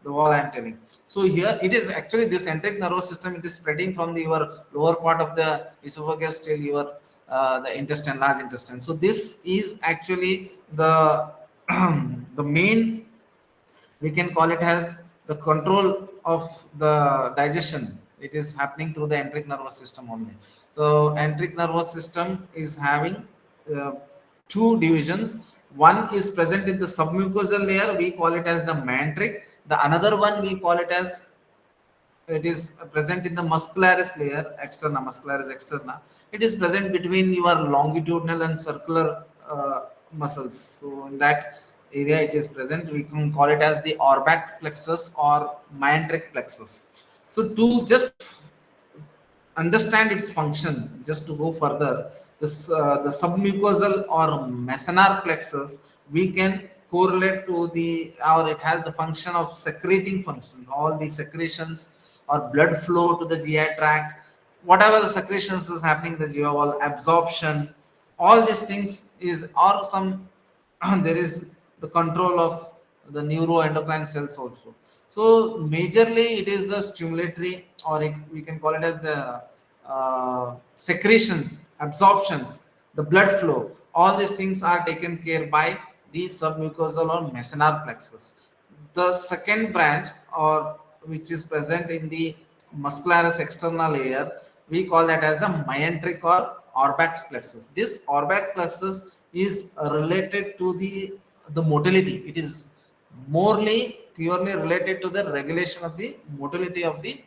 the wall I am telling. So here it is actually this enteric nervous system. It is spreading from your lower part of the esophagus till your the intestine, large intestine. So this is actually the the main, we can call it as the control of the digestion. It is happening through the enteric nervous system only. So enteric nervous system is having two divisions. One is present in the submucosal layer, we call it as the myenteric. The another one we call it as, it is present in the muscularis layer, externa, muscularis externa. It is present between your longitudinal and circular muscles. So in that area it is present. We can call it as the Orbac plexus or myenteric plexus. So to just understand its function, just to go further, this the submucosal or mesenar plexus, we can correlate to the, or it has the function of secreting function. All the secretions or blood flow to the GI tract, whatever the secretions is happening in the GI wall, absorption, all these things is, or some there is the control of the neuroendocrine cells also. So majorly it is the stimulatory, or we can call it as the secretions, absorptions, the blood flow. All these things are taken care by the submucosal or mesenar plexus. The second branch, or which is present in the muscularis externa layer, we call that as a myenteric or Orbax plexus. This Orbax plexus is related to the motility. It is purely related to the regulation of the motility of the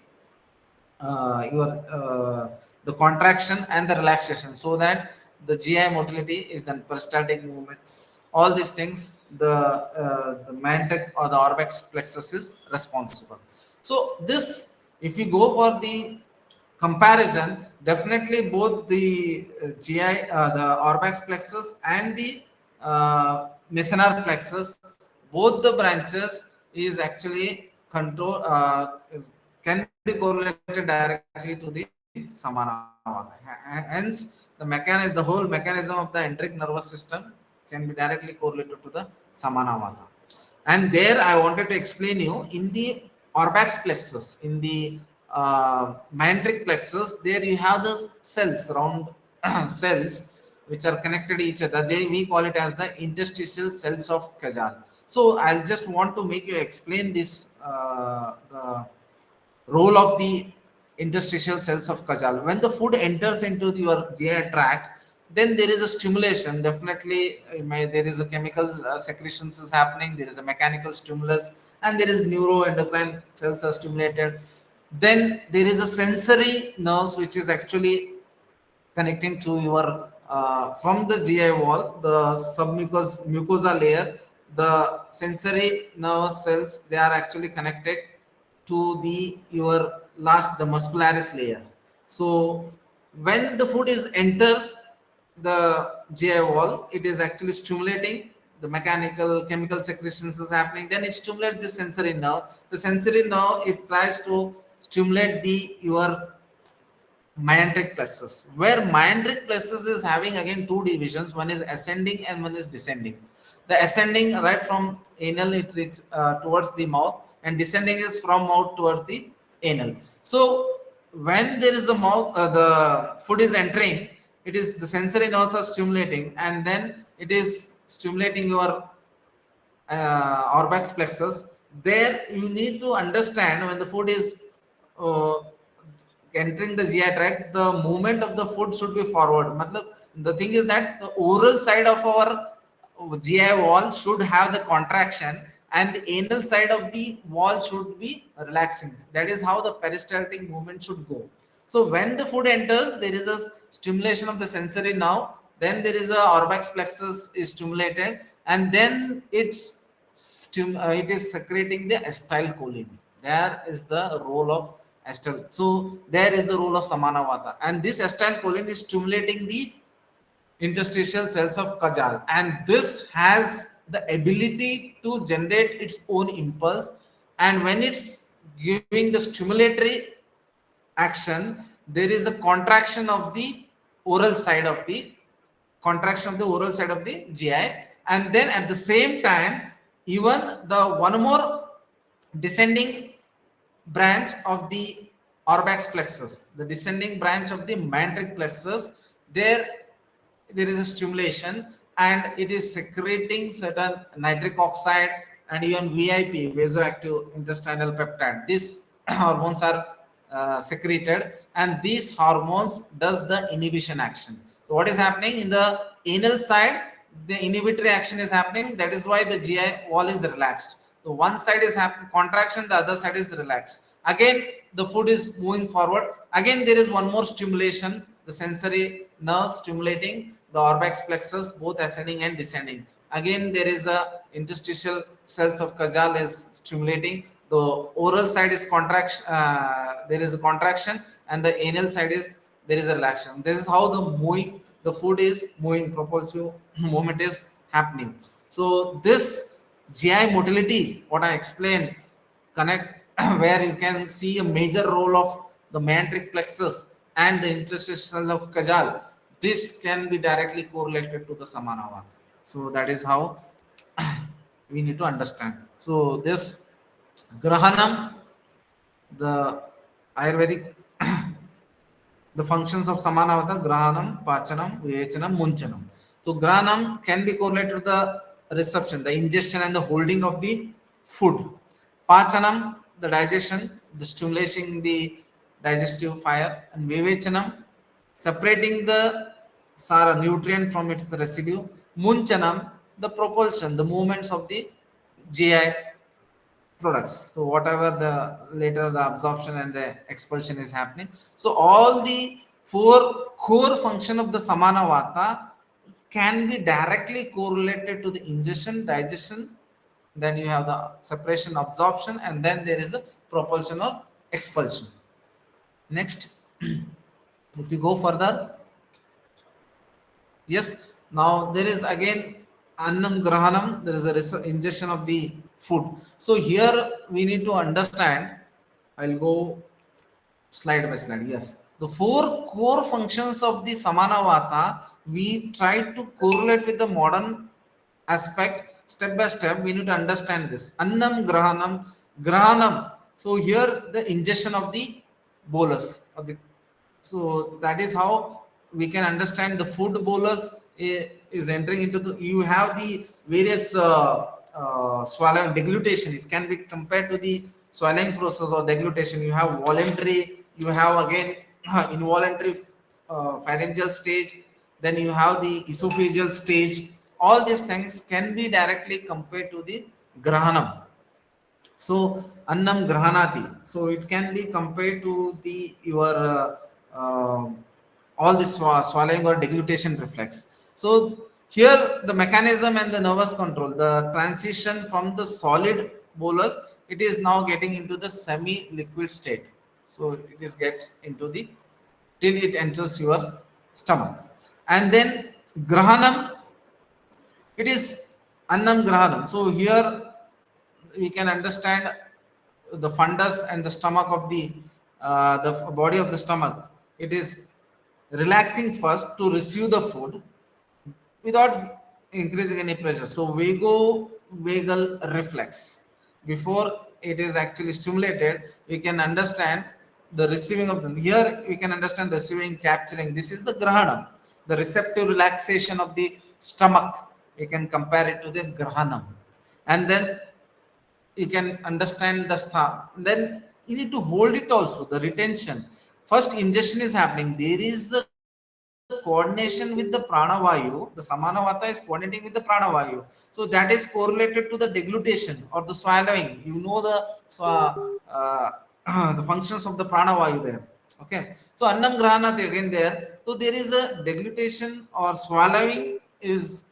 the contraction and the relaxation, so that the GI motility is the peristaltic movements. All these things, the mantic or the orbex plexus is responsible. So this, if you go for the comparison, definitely both the GI, the orbex plexus and the mesonar plexus, both the branches is actually can be correlated directly to the Samanavata. Hence, the whole mechanism of the enteric nervous system can be directly correlated to the Samanavata. And there I wanted to explain you in the orbex plexus, in the mandric plexus, there you have the cells, round cells which are connected to each other. We call it as the interstitial cells of Kajal. So I'll just want to make you explain this the role of the interstitial cells of Kajal. When the food enters into your GI tract, then there is a stimulation. Definitely, there is a chemical secretions is happening. There is a mechanical stimulus, and there is neuroendocrine cells are stimulated. Then there is a sensory nerves which is actually connecting to your from the GI wall, the mucosa layer, the sensory nerve cells, they are actually connected to the your last the muscularis layer. So when the food is enters the GI wall, it is actually stimulating the mechanical chemical secretions is happening. Then it stimulates the sensory nerve. The sensory nerve, it tries to stimulate the your meandric plexus, where meandric plexus is having again two divisions. One is ascending and one is descending. The ascending right from anal it reaches towards the mouth, and descending is from mouth towards the anal. So when there is the mouth, the food is entering, it is the sensory nerves are stimulating, and then it is stimulating your orbex plexus. There you need to understand when the food is entering the GI tract, the movement of the food should be forward. Matlab, the thing is that the oral side of our GI wall should have the contraction, and the anal side of the wall should be relaxing. That is how the peristaltic movement should go. So when the food enters, there is a stimulation of the sensory nerve. Then there is a orbex plexus is stimulated, and then it is secreting the acetylcholine. There is the role of acetyl. So there is the role of Samanavata, and this acetylcholine is stimulating the interstitial cells of Kajal, and this has the ability to generate its own impulse. And when it's giving the stimulatory action, there is a contraction of the oral side of the GI, and then at the same time, even the one more descending branch of the orbex plexus, the descending branch of the mandric plexus, there is a stimulation, and it is secreting certain nitric oxide and even VIP, vasoactive intestinal peptide. These hormones are secreted, and these hormones does the inhibition action. So what is happening in the anal side, the inhibitory action is happening. That is why the GI wall is relaxed. So one side is happening contraction, the other side is relaxed. Again, the food is moving forward. Again, there is one more stimulation, the sensory nerve stimulating the orbex plexus, both ascending and descending. Again, there is a interstitial cells of Kajal is stimulating. The oral side is contraction. There is a contraction, and the anal side is there is a relaxation. This is how the food is moving, propulsive movement is happening. So this GI motility, what I explained, connect where you can see a major role of the mandric plexus and the interstitial of Kajal. This can be directly correlated to the Samanavata. So that is how we need to understand. So this Grahanam, the Ayurvedic, the functions of Samanavata, Grahanam, Pachanam, Vivechanam, Munchanam. So Grahanam can be correlated to the reception, the ingestion and the holding of the food. Pachanam, the digestion, the stimulating the digestive fire, and Vivechanam, separating the Sara nutrient from its residue. Munchanam, the propulsion, the movements of the GI products. So whatever the later the absorption and the expulsion is happening. So all the four core function of the samana vata can be directly correlated to the ingestion, digestion, then you have the separation, absorption, and then there is a propulsion or expulsion. Next, if we go further, yes, now there is again annam grahanam, there is a ingestion of the food. So here we need to understand, I'll go slide by slide. Yes, the four core functions of the samana vata we try to correlate with the modern aspect step by step. We need to understand this annam grahanam. So here the ingestion of the bolus of the, so that is how we can understand the food bolus is entering into the, you have the various swallowing deglutition. It can be compared to the swallowing process or deglutition. You have voluntary, you have again involuntary pharyngeal stage, then you have the esophageal stage. All these things can be directly compared to the grahanam. So annam grahanati. So it can be compared to the your all this swallowing or deglutition reflex. So here the mechanism and the nervous control, the transition from the solid bolus, it is now getting into the semi-liquid state. So it is gets into the till it enters your stomach, and then grahanam, it is annam grahanam. So here we can understand the fundus and the stomach of the body of the stomach. It is relaxing first to receive the food without increasing any pressure. So vagal reflex, before it is actually stimulated, we can understand the receiving of the, here we can understand receiving, capturing. This is the grahanam, the receptive relaxation of the stomach. We can compare it to the grahanam, and then you can understand the stuff. Then you need to hold it also, the retention. First ingestion is happening, there is the coordination with the pranavayu. The samana vata is coordinating with the pranavayu, so that is correlated to the deglutition or the swallowing. You know the functions of the pranavayu there. Okay, so annam grahanati again there. So there is a deglutition or swallowing is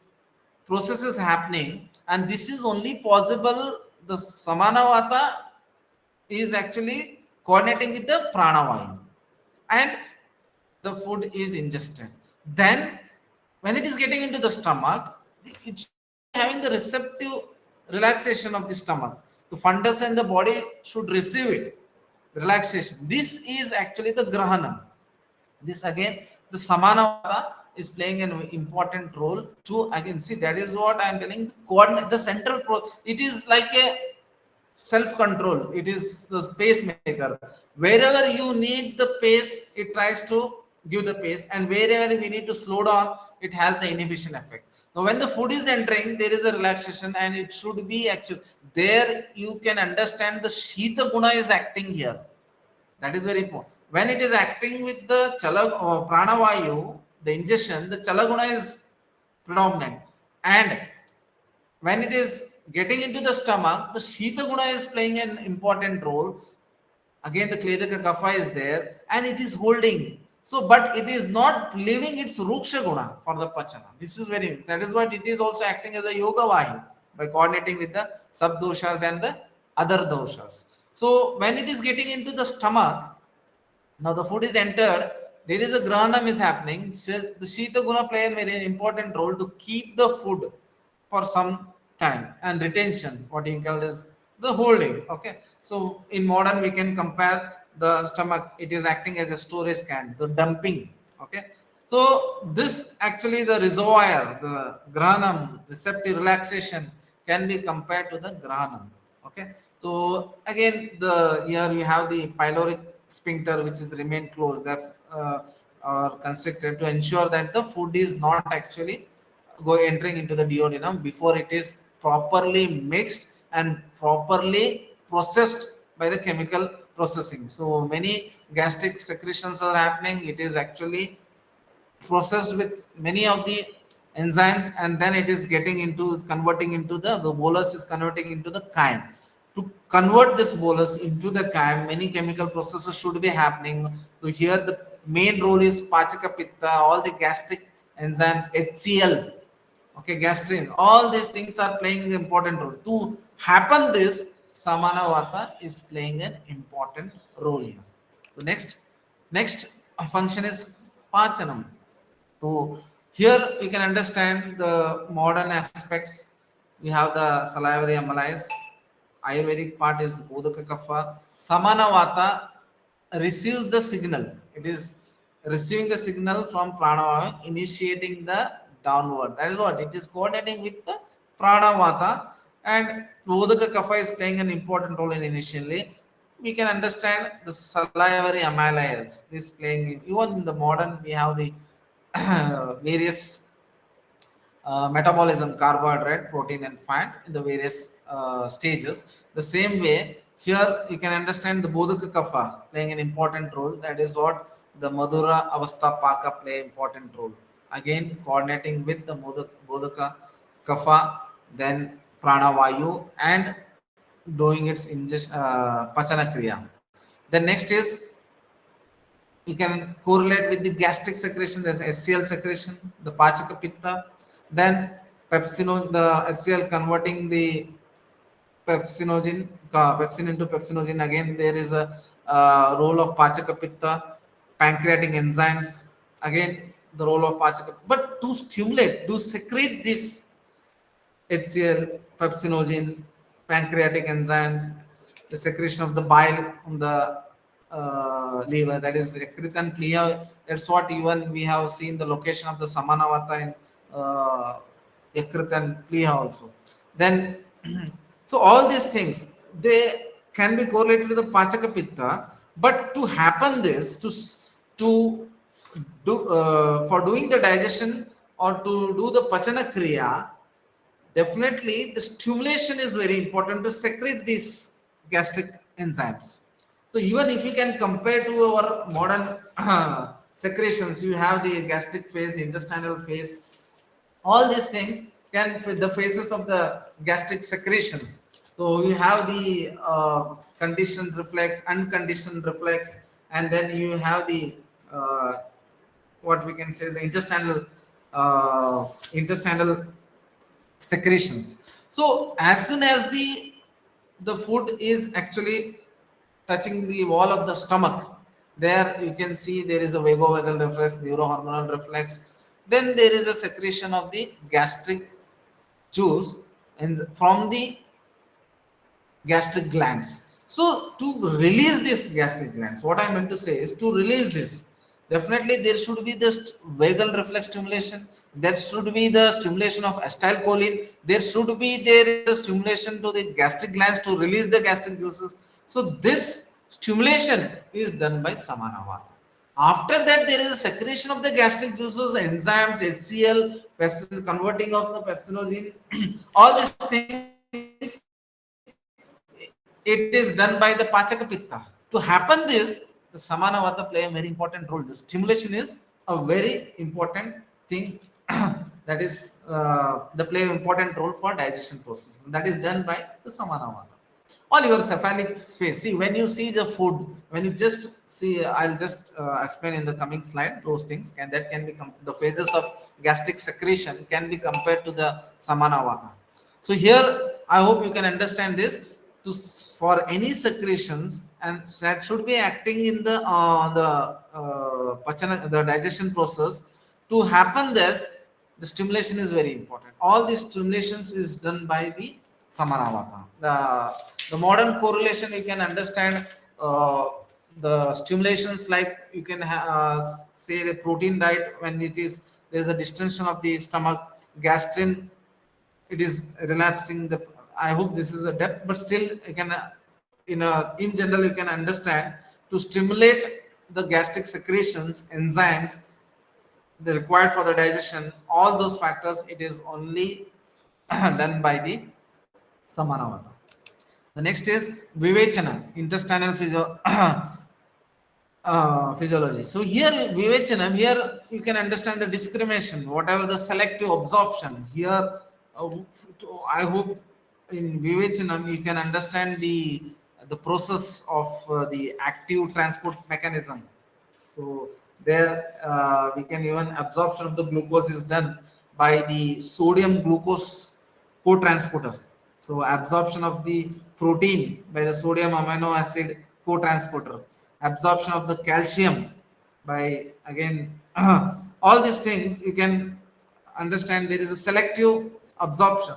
processes happening, and this is only possible, the samana vata is actually coordinating with the pranavayu, and the food is ingested. Then when it is getting into the stomach, it's having the receptive relaxation of the stomach. The fundus and the body should receive it, relaxation. This is actually the grahanam. This again, the samana vata is playing an important role to, again, see, that is what I am telling, coordinate the central it is like a self-control. It is the pacemaker. Wherever you need the pace, it tries to give the pace, and wherever we need to slow down, it has the inhibition effect. Now when the food is entering, there is a relaxation, and it should be actually there. You can understand the shita guna is acting here. That is very important. When it is acting with the chala or pranavayu, the ingestion, the chala guna is predominant, and when it is getting into the stomach, the shita guna is playing an important role. Again, the kledaka kapha is there, and it is holding. So, but it is not leaving its ruksha guna for the pachana. This is very, that is what it is also acting as a yoga vahi by coordinating with the subdoshas and the other doshas. So when it is getting into the stomach, now the food is entered, there is a grahanam is happening. Says the shita guna play a very important role to keep the food for some time, and retention, what you call is the holding. Okay, so in modern we can compare the stomach, it is acting as a storage can, the dumping. Okay, so this actually the reservoir, the grahanam, receptive relaxation can be compared to the grahanam. Okay, so again, the here we have the pyloric sphincter which is remain closed, that are constricted to ensure that the food is not actually entering into the duodenum before it is properly mixed and properly processed by the chemical processing. So many gastric secretions are happening. It is actually processed with many of the enzymes, and then it is getting into converting into the bolus is converting into the chyme. To convert this bolus into the chyme, many chemical processes should be happening. So here the main role is Pachaka Pitta, all the gastric enzymes, HCl, okay, gastrin, all these things are playing an important role. To happen this, Samana Vata is playing an important role here. So next function is Pachanam. So here you can understand the modern aspects. We have the salivary amylase. Ayurvedic part is the Bodhaka Kapha. Samana Vata receives the signal. It is receiving the signal from Pranavata, initiating the downward. That is what it is coordinating with the Pranavata, and Bodhaka Kapha is playing an important role in initially. We can understand the salivary amylase. This playing even in the modern we have the various metabolism, carbohydrate, protein, and fat in the various stages. The same way, here you can understand the Bodhaka Kapha playing an important role. That is what the Madhura Avastha Paka play important role. Again, coordinating with the Bodhaka Kapha, then Pranavayu, and doing its Pachana Kriya. The next is you can correlate with the gastric secretion. There's SCL secretion, the Pachaka Pitta, then the SCL converting the pepsin into pepsinogen. Again, there is a role of Pachaka Pitta, pancreatic enzymes. Again, the role of Pachaka, but to stimulate, to secrete this HCl, pepsinogen, pancreatic enzymes, the secretion of the bile from the liver, that is Yakrit and Pliha. That's what even we have seen the location of the Samanavata in Yakrit and Pliha also. Then, so all these things, they can be correlated with the Pachaka Pitta, but to happen this, to do, for doing the digestion or to do the Pachana Kriya, definitely the stimulation is very important to secrete these gastric enzymes. So even if you can compare to our modern secretions, you have the gastric phase, intestinal phase, all these things can fit the phases of the gastric secretions. So you have the conditioned reflex, unconditioned reflex, and then you have the what we can say the intestinal secretions. So as soon as the food is actually touching the wall of the stomach, there you can see there is a vagovagal reflex, neurohormonal reflex. Then there is a secretion of the gastric juice and from the gastric glands. So to release this gastric glands, what I meant to say is to release this, definitely there should be this vagal reflex stimulation. There should be the stimulation of acetylcholine. There should be a stimulation to the gastric glands to release the gastric juices. So this stimulation is done by Samanavata. After that, there is a secretion of the gastric juices, enzymes, HCl, converting of the pepsinogen. All these things, it is done by the Pachaka Pitta. To happen this, the Samanavata play a very important role. The stimulation is a very important thing that is they play an important role for digestion process. And that is done by the Samanavata. All your cephalic space. See, when you see the food, when you just see, I'll just explain in the coming slide those things, and that can be the phases of gastric secretion can be compared to the Samanavata. So here, I hope you can understand this. For any secretions, and that should be acting in the pachana, the digestion process. To happen this, the stimulation is very important. All these stimulations is done by the Samanavata. The modern correlation you can understand the stimulations like you can say the protein diet when it is there is a distension of the stomach, gastrin, it is relapsing the. I hope this is a depth, but still you can in general you can understand to stimulate the gastric secretions, enzymes, the required for the digestion, all those factors, it is only done by the Samanavata. The next is Vivechanam, intestinal physiology. So here Vivechanam, here you can understand the discrimination, whatever the selective absorption. Here I hope in Vivechanam you can understand the process of the active transport mechanism. So There we can even absorption of the glucose is done by the sodium glucose co-transporter. So absorption of the protein by the sodium amino acid co-transporter, absorption of the calcium by again all these things you can understand there is a selective absorption.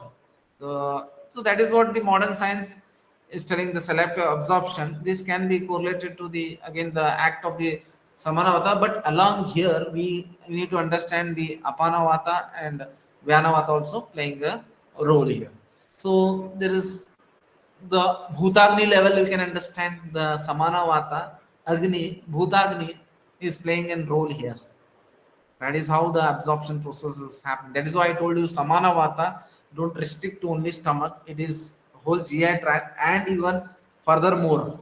So that is what the modern science is telling, the selective absorption. This can be correlated to the again the act of the Samanavata, but along here we need to understand the Apanavata and Vyanavata also playing a role here. So there is the Bhutagni level, you can understand the Samanavata, Agni, Bhutagni is playing a role here. That is how the absorption process is happening. That is why I told you Samanavata don't restrict to only stomach. It is whole GI tract and even furthermore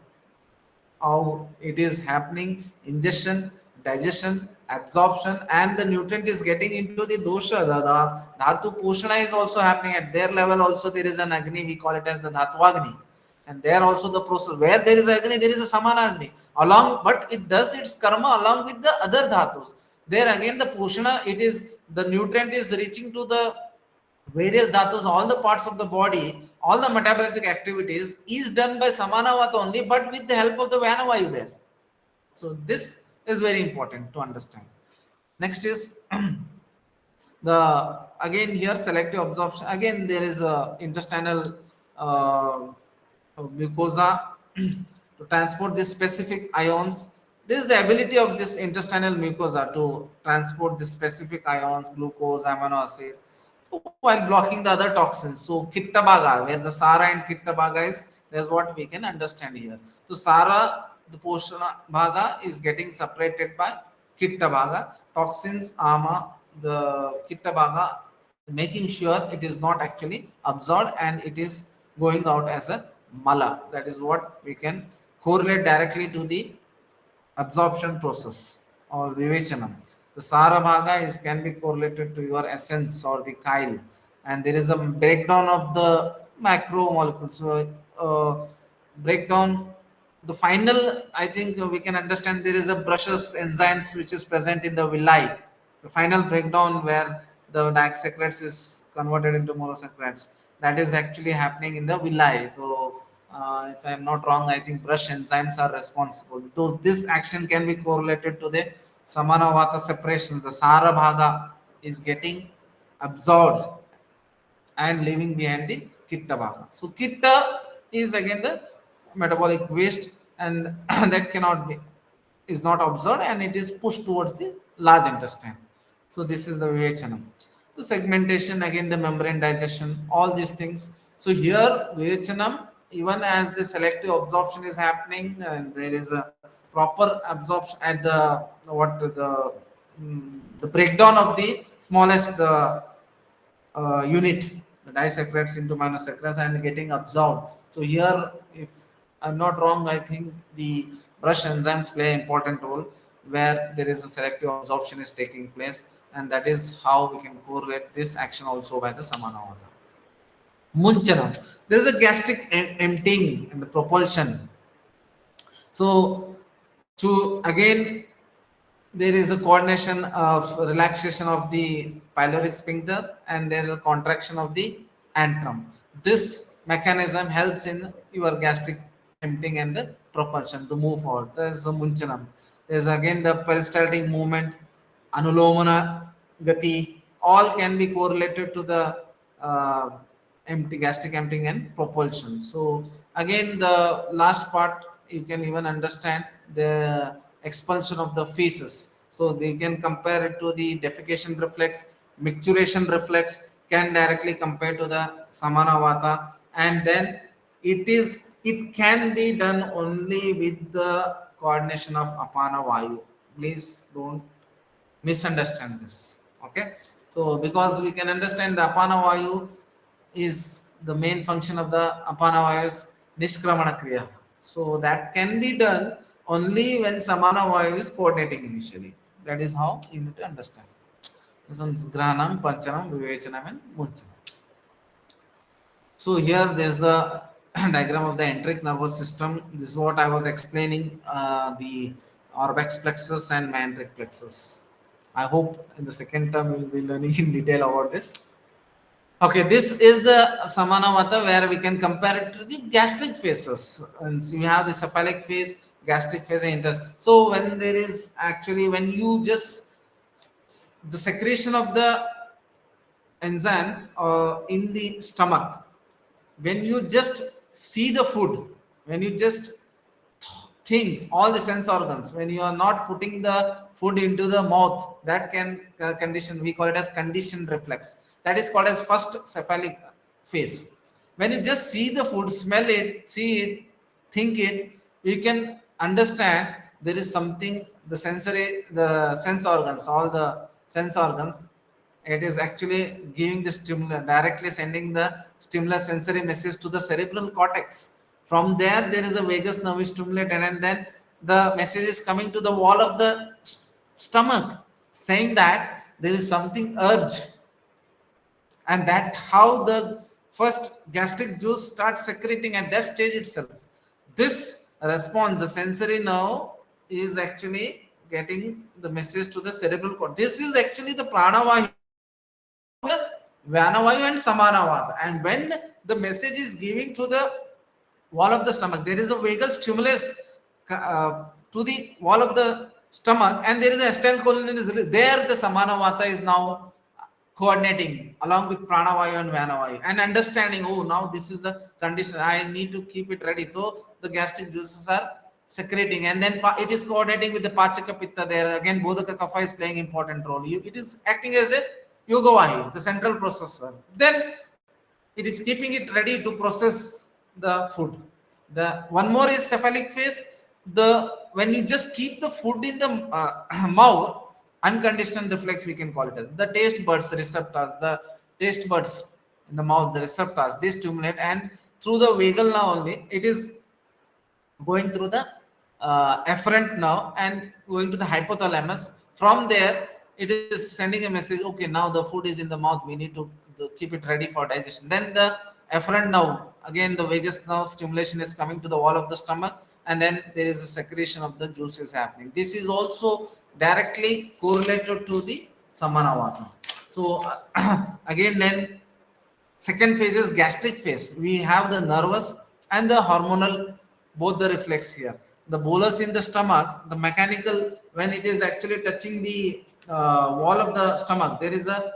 how it is happening, ingestion, digestion, absorption, and the nutrient is getting into the dosha. The dhatu poshana is also happening at their level. Also, there is an agni. We call it as the dhatuvagni, and there also the process where there is agni, there is a samana agni along, but it does its karma along with the other dhatus. There again, the poshana, it is the nutrient is reaching to the various dhatus, all the parts of the body, all the metabolic activities is done by Samanavata only, but with the help of the Vyanavayu there. So this is very important to understand. Next is the again here selective absorption. Again there is a intestinal mucosa to transport these specific ions. This is the ability of this intestinal mucosa to transport the specific ions, glucose, amino acid, while blocking the other toxins. So Kitta Bhaga, where the Sara and Kitta Bhaga is, that's what we can understand here. So Sara, the Poshana Bhaga is getting separated by Kitta Bhaga. Toxins, Ama, the Kitta Bhaga, making sure it is not actually absorbed and it is going out as a Mala. That is what we can correlate directly to the absorption process or Vivechanam. The Sara Bhaga is can be correlated to your essence or the chyle, and there is a breakdown of the macromolecules. So breakdown, the final, I think we can understand there is a brushes enzymes which is present in the villi. The final breakdown where the disaccharides is converted into monosaccharides. That is actually happening in the villi. So if I am not wrong, I think brush enzymes are responsible. So this action can be correlated to the Samanavata separation. The Sara Bhaga is getting absorbed and leaving behind the Kitta Bhaga. So Kitta is again the metabolic waste, and that cannot be, is not absorbed, and it is pushed towards the large intestine. So this is the Vivechanam. The segmentation, again the membrane digestion, all these things. So here Vivechanam, even as the selective absorption is happening, and there is a proper absorption at the what the breakdown of the smallest unit, the disaccharides into monosaccharides, and getting absorbed. So here, if I'm not wrong, I think the brush enzymes play an important role where there is a selective absorption is taking place, and that is how we can correlate this action also by the Samanavata. Munchanam. There is a gastric emptying and the propulsion. So to again there is a coordination of relaxation of the pyloric sphincter and there is a contraction of the antrum. This mechanism helps in your gastric emptying and the propulsion to move forward. There is a munchanam. There is again the peristaltic movement, anulomana gati, all can be correlated to the empty gastric emptying and propulsion. So again the last part you can even understand the expulsion of the feces. So they can compare it to the defecation reflex, micturition reflex can directly compare to the Samanavata, and then it can be done only with the coordination of Apana Vayu. Please don't misunderstand this. Okay, so because we can understand the Apana Vayu is the main function of the Apana Vayu is Nishkramana Kriya. So that can be done only when Samana Vayu is coordinating initially. That is how you need to understand. This one is Grahanam, Panchanam, Vivechanam, and Munchanam. So here there's the diagram of the enteric nervous system. This is what I was explaining. The orbex plexus and mandric plexus. I hope in the second term we will be learning in detail about this. Okay, this is the Samana Vata where we can compare it to the gastric phases. And so we have the cephalic phase, gastric phase, and so when there is actually, when you just, the secretion of the enzymes in the stomach, when you just see the food, when you just think all the sense organs, when you are not putting the food into the mouth, that can condition, we call it as conditioned reflex. That is called as first cephalic phase. When you just see the food, smell it, see it, think it, you can understand there is something, the sensory, the sense organs, all the sense organs, it is actually giving the stimulus, directly sending the stimulus sensory message to the cerebral cortex. From there, there is a vagus nerve stimulated, and then the message is coming to the wall of the stomach, saying that there is something urge, and that how the first gastric juice starts secreting at that stage itself. This response, the sensory nerve is actually getting the message to the cerebral cortex. This is actually the pranavayu, Vyanavayu and Samanavata. And when the message is giving to the wall of the stomach, there is a vagal stimulus to the wall of the stomach, and there is a acetylcholine is released. There the Samanavata is now coordinating along with Pranavayu and Vyanavayu and understanding, oh, now this is the condition, I need to keep it ready. So the gastric juices are secreting, and then it is coordinating with the Pachaka Pitta. There again, Bodhaka Kapha is playing important role. It is acting as a Yogavahi, the central processor. Then it is keeping it ready to process the food. The one more is cephalic phase. When you just keep the food in the mouth, unconditioned reflex we can call it as. The taste buds, receptors, the taste buds in the mouth, the receptors, they stimulate, and through the vagal nerve only, it is going through the efferent nerve and going to the hypothalamus. From there, it is sending a message, okay, now the food is in the mouth, we need to keep it ready for digestion. Then the efferent nerve, again the vagus nerve stimulation is coming to the wall of the stomach, and then there is a secretion of the juices happening. This is also directly correlated to the Samanavata. So again, then second phase is gastric phase. We have the nervous and the hormonal, both the reflex here. The bolus in the stomach, the mechanical, when it is actually touching the wall of the stomach, there is a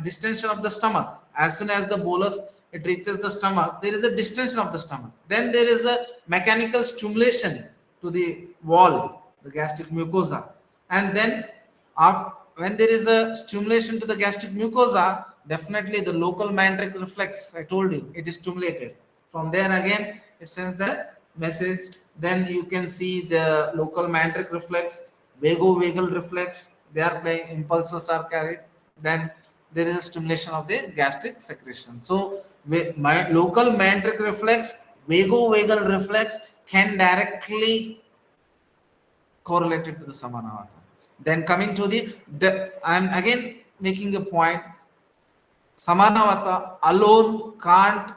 distension of the stomach. As soon as the bolus it reaches the stomach, there is a distension of the stomach. Then there is a mechanical stimulation to the wall, the gastric mucosa. And then when there is a stimulation to the gastric mucosa, definitely the local mandric reflex, I told you, it is stimulated. From there again, it sends the message. Then you can see the local mandric reflex, vagovagal reflex, they are playing, impulses are carried. Then there is a stimulation of the gastric secretion. So my local mandric reflex, vagovagal reflex can directly correlate it to the Samanavata. Then coming to I'm again making a point, Samanavata alone can't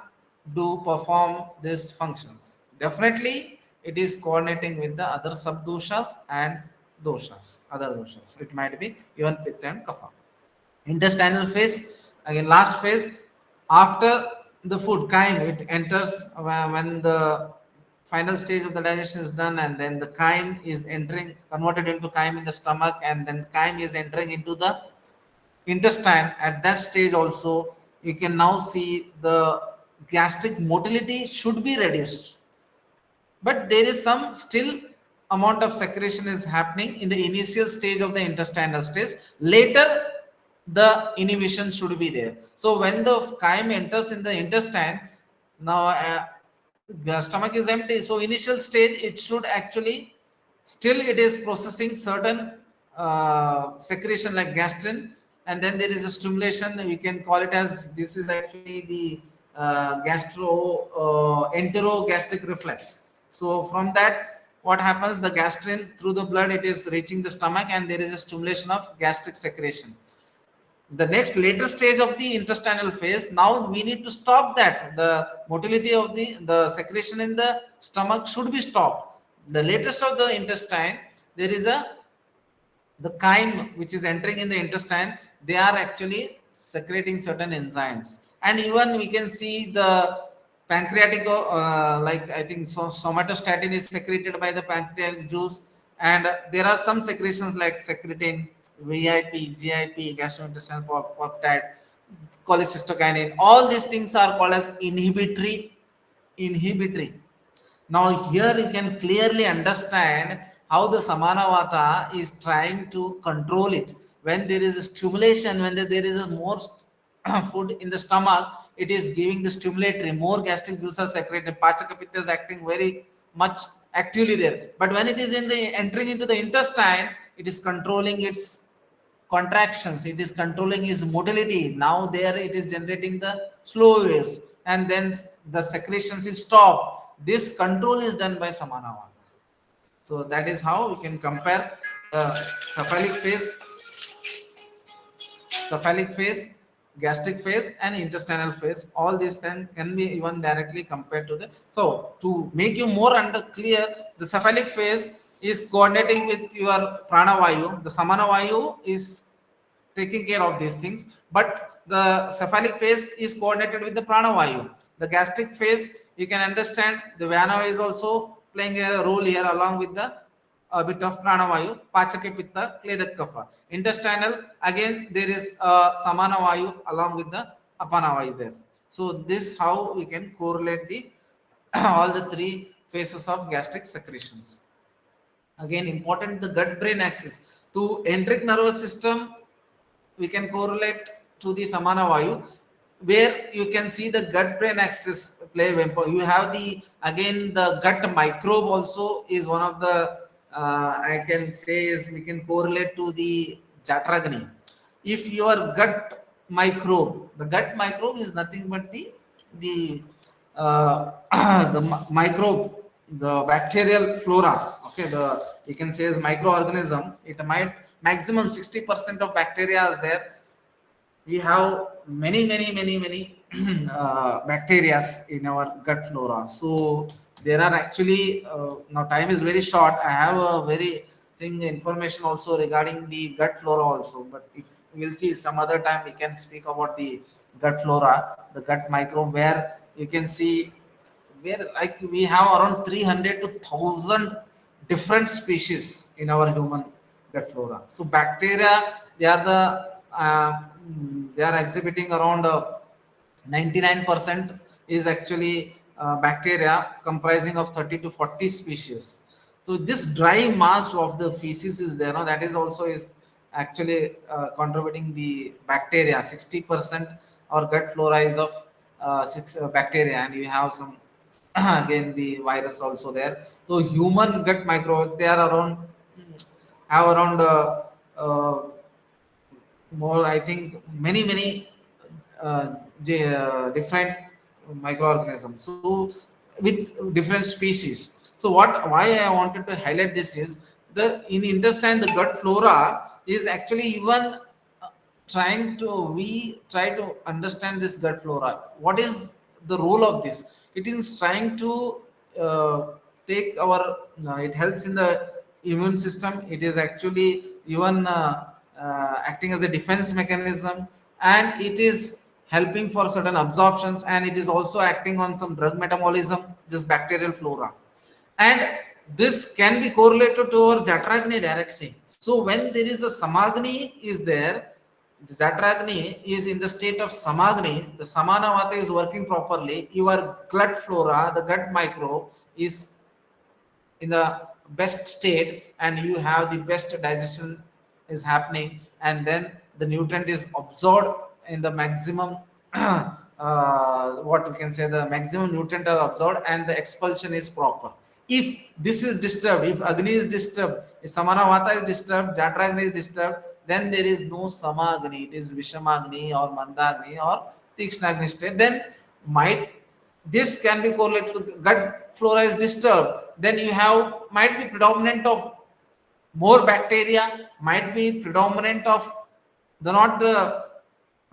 perform these functions. Definitely it is coordinating with the other subdoshas and doshas, other doshas. It might be even Pitta and Kapha. Intestinal phase, again last phase, after the food, chyme, it enters when the final stage of the digestion is done, and then the chyme is entering, converted into chyme in the stomach, and then chyme is entering into the intestine. At that stage also, you can now see the gastric motility should be reduced, but there is some still amount of secretion is happening in the initial stage of the intestinal stage. Later the inhibition should be there. So when the chyme enters in the intestine, now the stomach is empty, so initial stage it should actually still it is processing certain secretion like gastrin, and then there is a stimulation, we can call it as, this is actually the enterogastric reflex. So from that, what happens, the gastrin through the blood, it is reaching the stomach, and there is a stimulation of gastric secretion. The next later stage of the intestinal phase, now we need to stop that. The motility of the secretion in the stomach should be stopped. The latest of the intestine, there is a the chyme which is entering in the intestine, they are actually secreting certain enzymes. And even we can see the pancreatic, like I think so, somatostatin is secreted by the pancreatic juice. And there are some secretions like secretin, VIP, GIP, gastrointestinal peptide, cholecystokinin. All these things are called as inhibitory. Now here you can clearly understand how the Samanavata is trying to control it. When there is a stimulation, when there is a more food in the stomach, it is giving the stimulatory, more gastric juice are secreted. Pachaka Pitta is acting very much actively there. But when it is in the entering into the intestine, it is controlling its contractions, it is controlling its motility. Now there it is generating the slow waves, and then the secretions is stopped. This control is done by Samanavata. So that is how we can compare the cephalic phase, gastric phase, and intestinal phase. All these then can be even directly compared to the. So to make you more under clear, the cephalic phase is coordinating with your pranavayu. The samanavayu is taking care of these things, but the cephalic phase is coordinated with the pranavayu. The gastric phase, you can understand the Vyana is also playing a role here along with the a bit of pranavayu, pachake pitta, kledak kapha. Intestinal, again there is samanavayu along with the apanavayu there. So this how we can correlate the all the three phases of gastric secretions. Again, important the gut brain axis. To enteric nervous system, we can correlate to the Samanavayu, where you can see the gut brain axis play a important. You have the again the gut microbe also is one of the I can say is we can correlate to the Jatragni. If your gut microbe, the gut microbe is nothing but the the microbe, the bacterial flora. Okay, the you can say is microorganism. It might maximum 60% of bacteria is there. We have many bacteria in our gut flora. So there are actually now time is very short. I have a very thing information also regarding the gut flora also, but if we'll see some other time we can speak about the gut flora, the gut microbe, where you can see where like we have around 300 to 1000 different species in our human gut flora. So bacteria, they are the they are exhibiting around 99% is actually bacteria comprising of 30 to 40 species. So this dry mass of the feces is there, no? That is also is actually contributing the bacteria. 60% our gut flora is of bacteria, and you have some again the virus also there. So human gut microbe, they are around have around uh, more, I think many different microorganisms. So with different species. So why I wanted to highlight this is the in intestine the gut flora is actually even we try to understand this gut flora. What is the role of this? It is trying to take our it helps in the immune system. It is actually even acting as a defense mechanism, and it is helping for certain absorptions, and it is also acting on some drug metabolism, this bacterial flora. And this can be correlated to our Jatragni directly. So when there is a Samagni is there, the Jatragni is in the state of Samagni, the Samanavata is working properly, your gut flora, the gut microbe is in the best state, and you have the best digestion is happening, and then the nutrient is absorbed in the maximum what we can say the maximum nutrient are absorbed, and the expulsion is proper. If this is disturbed, if Agni is disturbed, if Samanavata is disturbed, Jatragni is disturbed, then there is no Samagni, it is Vishamagni or Mandagni or Tikshnagni state. Then this can be correlated to gut flora is disturbed. Then you have might be predominant of more bacteria, might be predominant of the not the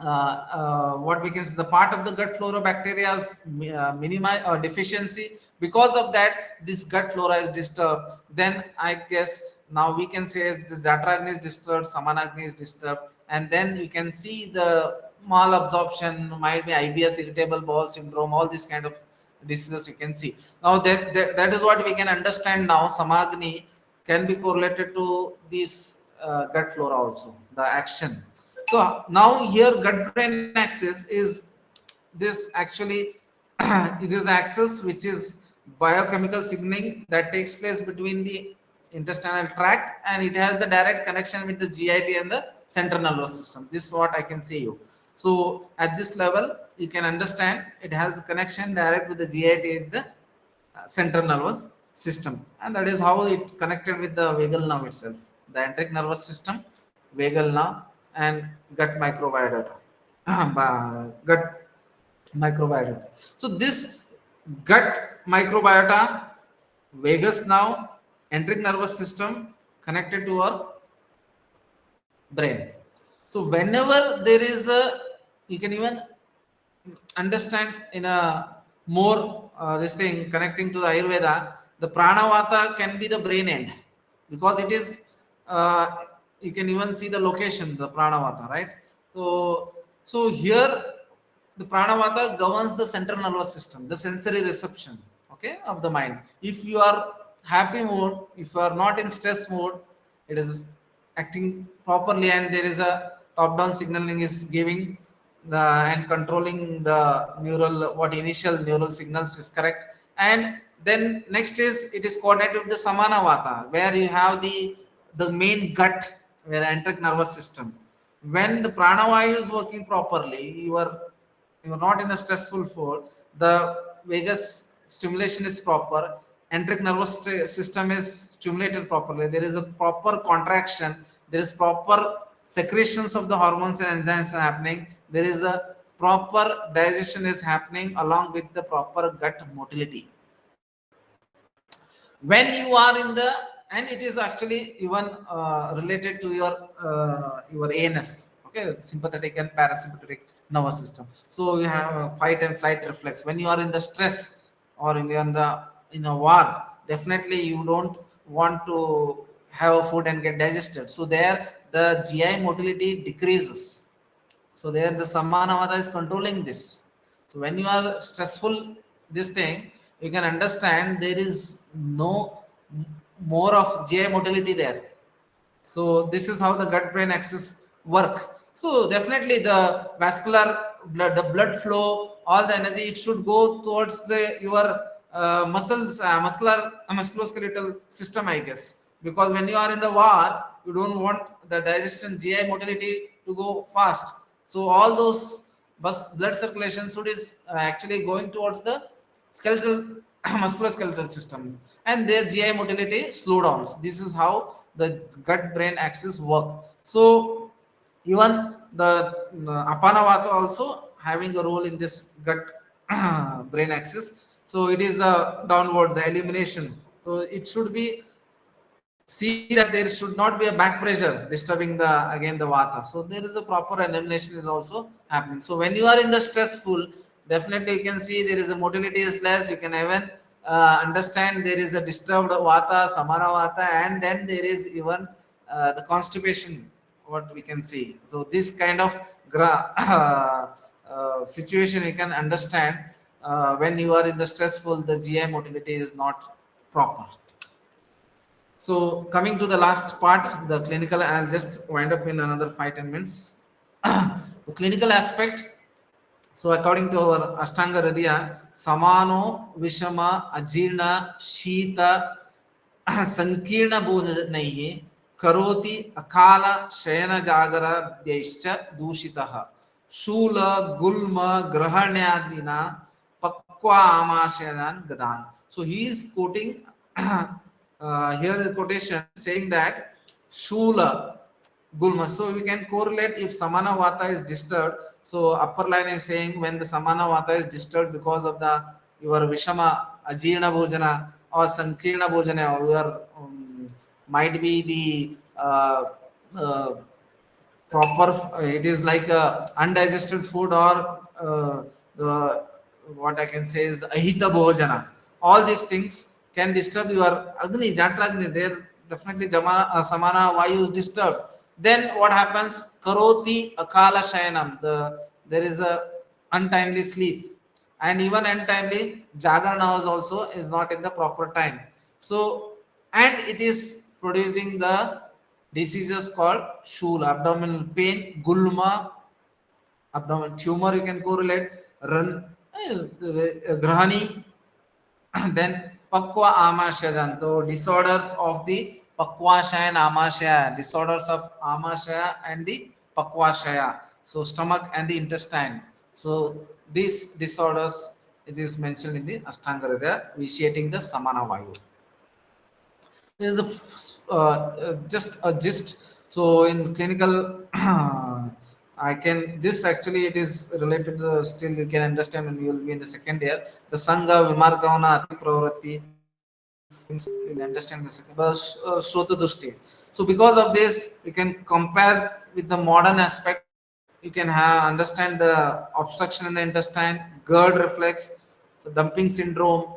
what we can say, the part of the gut flora bacteria's minimize or deficiency. Because of that, this gut flora is disturbed. Then I guess now we can say the Jatragni is disturbed, Samanagni is disturbed, and then you can see the malabsorption, might be IBS, irritable bowel syndrome, all these kind of diseases you can see. Now that is what we can understand now. Samagni can be correlated to this gut flora also, the action. So now here gut brain axis is this actually it is axis which is biochemical signaling that takes place between the intestinal tract, and it has the direct connection with the GIT and the central nervous system. This is what I can say you. So at this level you can understand it has the connection direct with the GIT and the central nervous system, and that is how it connected with the vagal nerve itself, the enteric nervous system, vagal nerve, and gut microbiota. Gut microbiota. So this gut microbiota, vagus nerve, enteric nervous system connected to our brain. So whenever there is a, you can even understand in a more this thing connecting to the Ayurveda, the pranavata can be the brain end, because it is you can even see the location, the pranavata, right? So here the pranavata governs the central nervous system, the sensory reception, okay, of the mind. If you are happy mood, if you are not in stress mode, it is acting properly, and there is a top down signaling is giving the and controlling the neural, what initial neural signals is correct. And then next is it is coordinated with the samana vata, where you have the main gut, where the enteric nervous system. When the pranavayu is working properly, you are not in a stressful mode, the vagus stimulation is proper, enteric nervous system is stimulated properly, there is a proper contraction, there is proper secretions of the hormones and enzymes are happening, there is a proper digestion is happening along with the proper gut motility. When you are in the, and it is actually even related to your ANS, okay, sympathetic and parasympathetic nervous system. So you have a fight and flight reflex. When you are in the stress or in a war, definitely you don't want to have a food and get digested, so there the GI motility decreases. So there the samana vata is controlling this. So when you are stressful, this thing, you can understand there is no more of GI motility there. So this is how the gut brain axis work. So definitely the vascular blood, the blood flow, all the energy, it should go towards your muscles, musculoskeletal system, I guess, because when you are in the war, you don't want the digestion, GI motility to go fast. So all those blood circulation should is actually going towards the skeletal musculoskeletal system, and their GI motility slow downs. This is how the gut brain axis work. So even the apana vata also having a role in this gut brain axis. So it is the downward, the elimination. So it should be, see that there should not be a back pressure disturbing the vata. So there is a proper elimination is also happening. So when you are in the stressful, definitely you can see there is a motility is less. You can even understand there is a disturbed vata, samana vata, and then there is even the constipation, what we can see. So this kind of situation you can understand when you are in the stressful, the GI motility is not proper. So coming to the last part, the clinical, I'll just wind up in another 5-10 minutes. The clinical aspect. So according to our Ashtanga Hridaya, samano vishama ajirna shita sankirna bodhanaihi karoti akala shayana jagara dyaischa dushitaha shula gulma grahanyadina pakwa amashayan gadan. So he is quoting here the quotation saying that shula gulma. So we can correlate if samana vata is disturbed. So upper line is saying when the samana vata is disturbed because of the your vishama ajirna bhojana or sankirna bhojana, or your might be the proper, it is like a undigested food, or the what I can say is the ahita bhojana. All these things can disturb your agni, jatragni. There definitely samana vayu is disturbed. Then what happens? Karoti akala shayanam. There is a untimely sleep, and even untimely jagarana is also is not in the proper time. So, and it is producing the diseases called shul, abdominal pain, gulma, abdominal tumor. You can correlate run, grahani, then pakwa amashya janto, disorders of the pakwashaya and amashaya, disorders of amashaya and the pakwashaya, so stomach and the intestine. So these disorders, it is mentioned in the ashtanga hridaya, vitiating the samana vayu. There's just a gist. So in clinical, I can, this actually it is related to still you can understand when you will be in the second year, the sangha vimargavana ati pravritti, you'll understand the second, shrota dushti. So because of this you can compare with the modern aspect. You can have understand the obstruction in the intestine, GERD reflex, so dumping syndrome,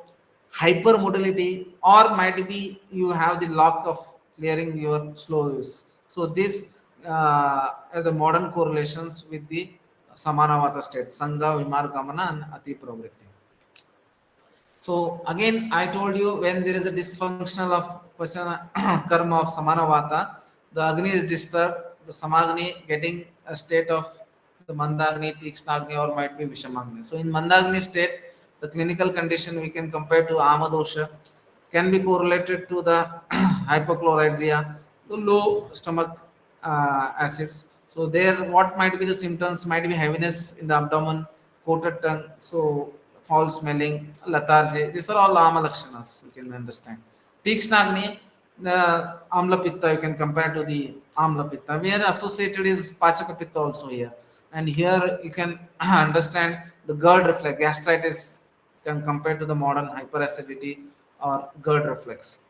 hypermotility, or might be you have the lock of clearing your slow use. So this are the modern correlations with the samanavata state, sangha vimargamana and ati pravritti. So again, I told you, when there is a dysfunctional of Pachana karma of Samanavata, the Agni is disturbed, the Samagni getting a state of the Mandagni, Tikshnagni, or might be Vishamagni. So in Mandagni state, the clinical condition we can compare to Amadosha, can be correlated to the hypochlorhydria, the low stomach acids. So there, what might be the symptoms? Might be heaviness in the abdomen, coated tongue, so foul smelling, lethargy. These are all Ama Lakshanas, you can understand. Tikshnagni, the Amla Pitta, you can compare to the Amla Pitta. Where associated is Pachaka Pitta also here. And here you can understand the GERD reflex, gastritis, can compare to the modern hyperacidity or GERD reflex,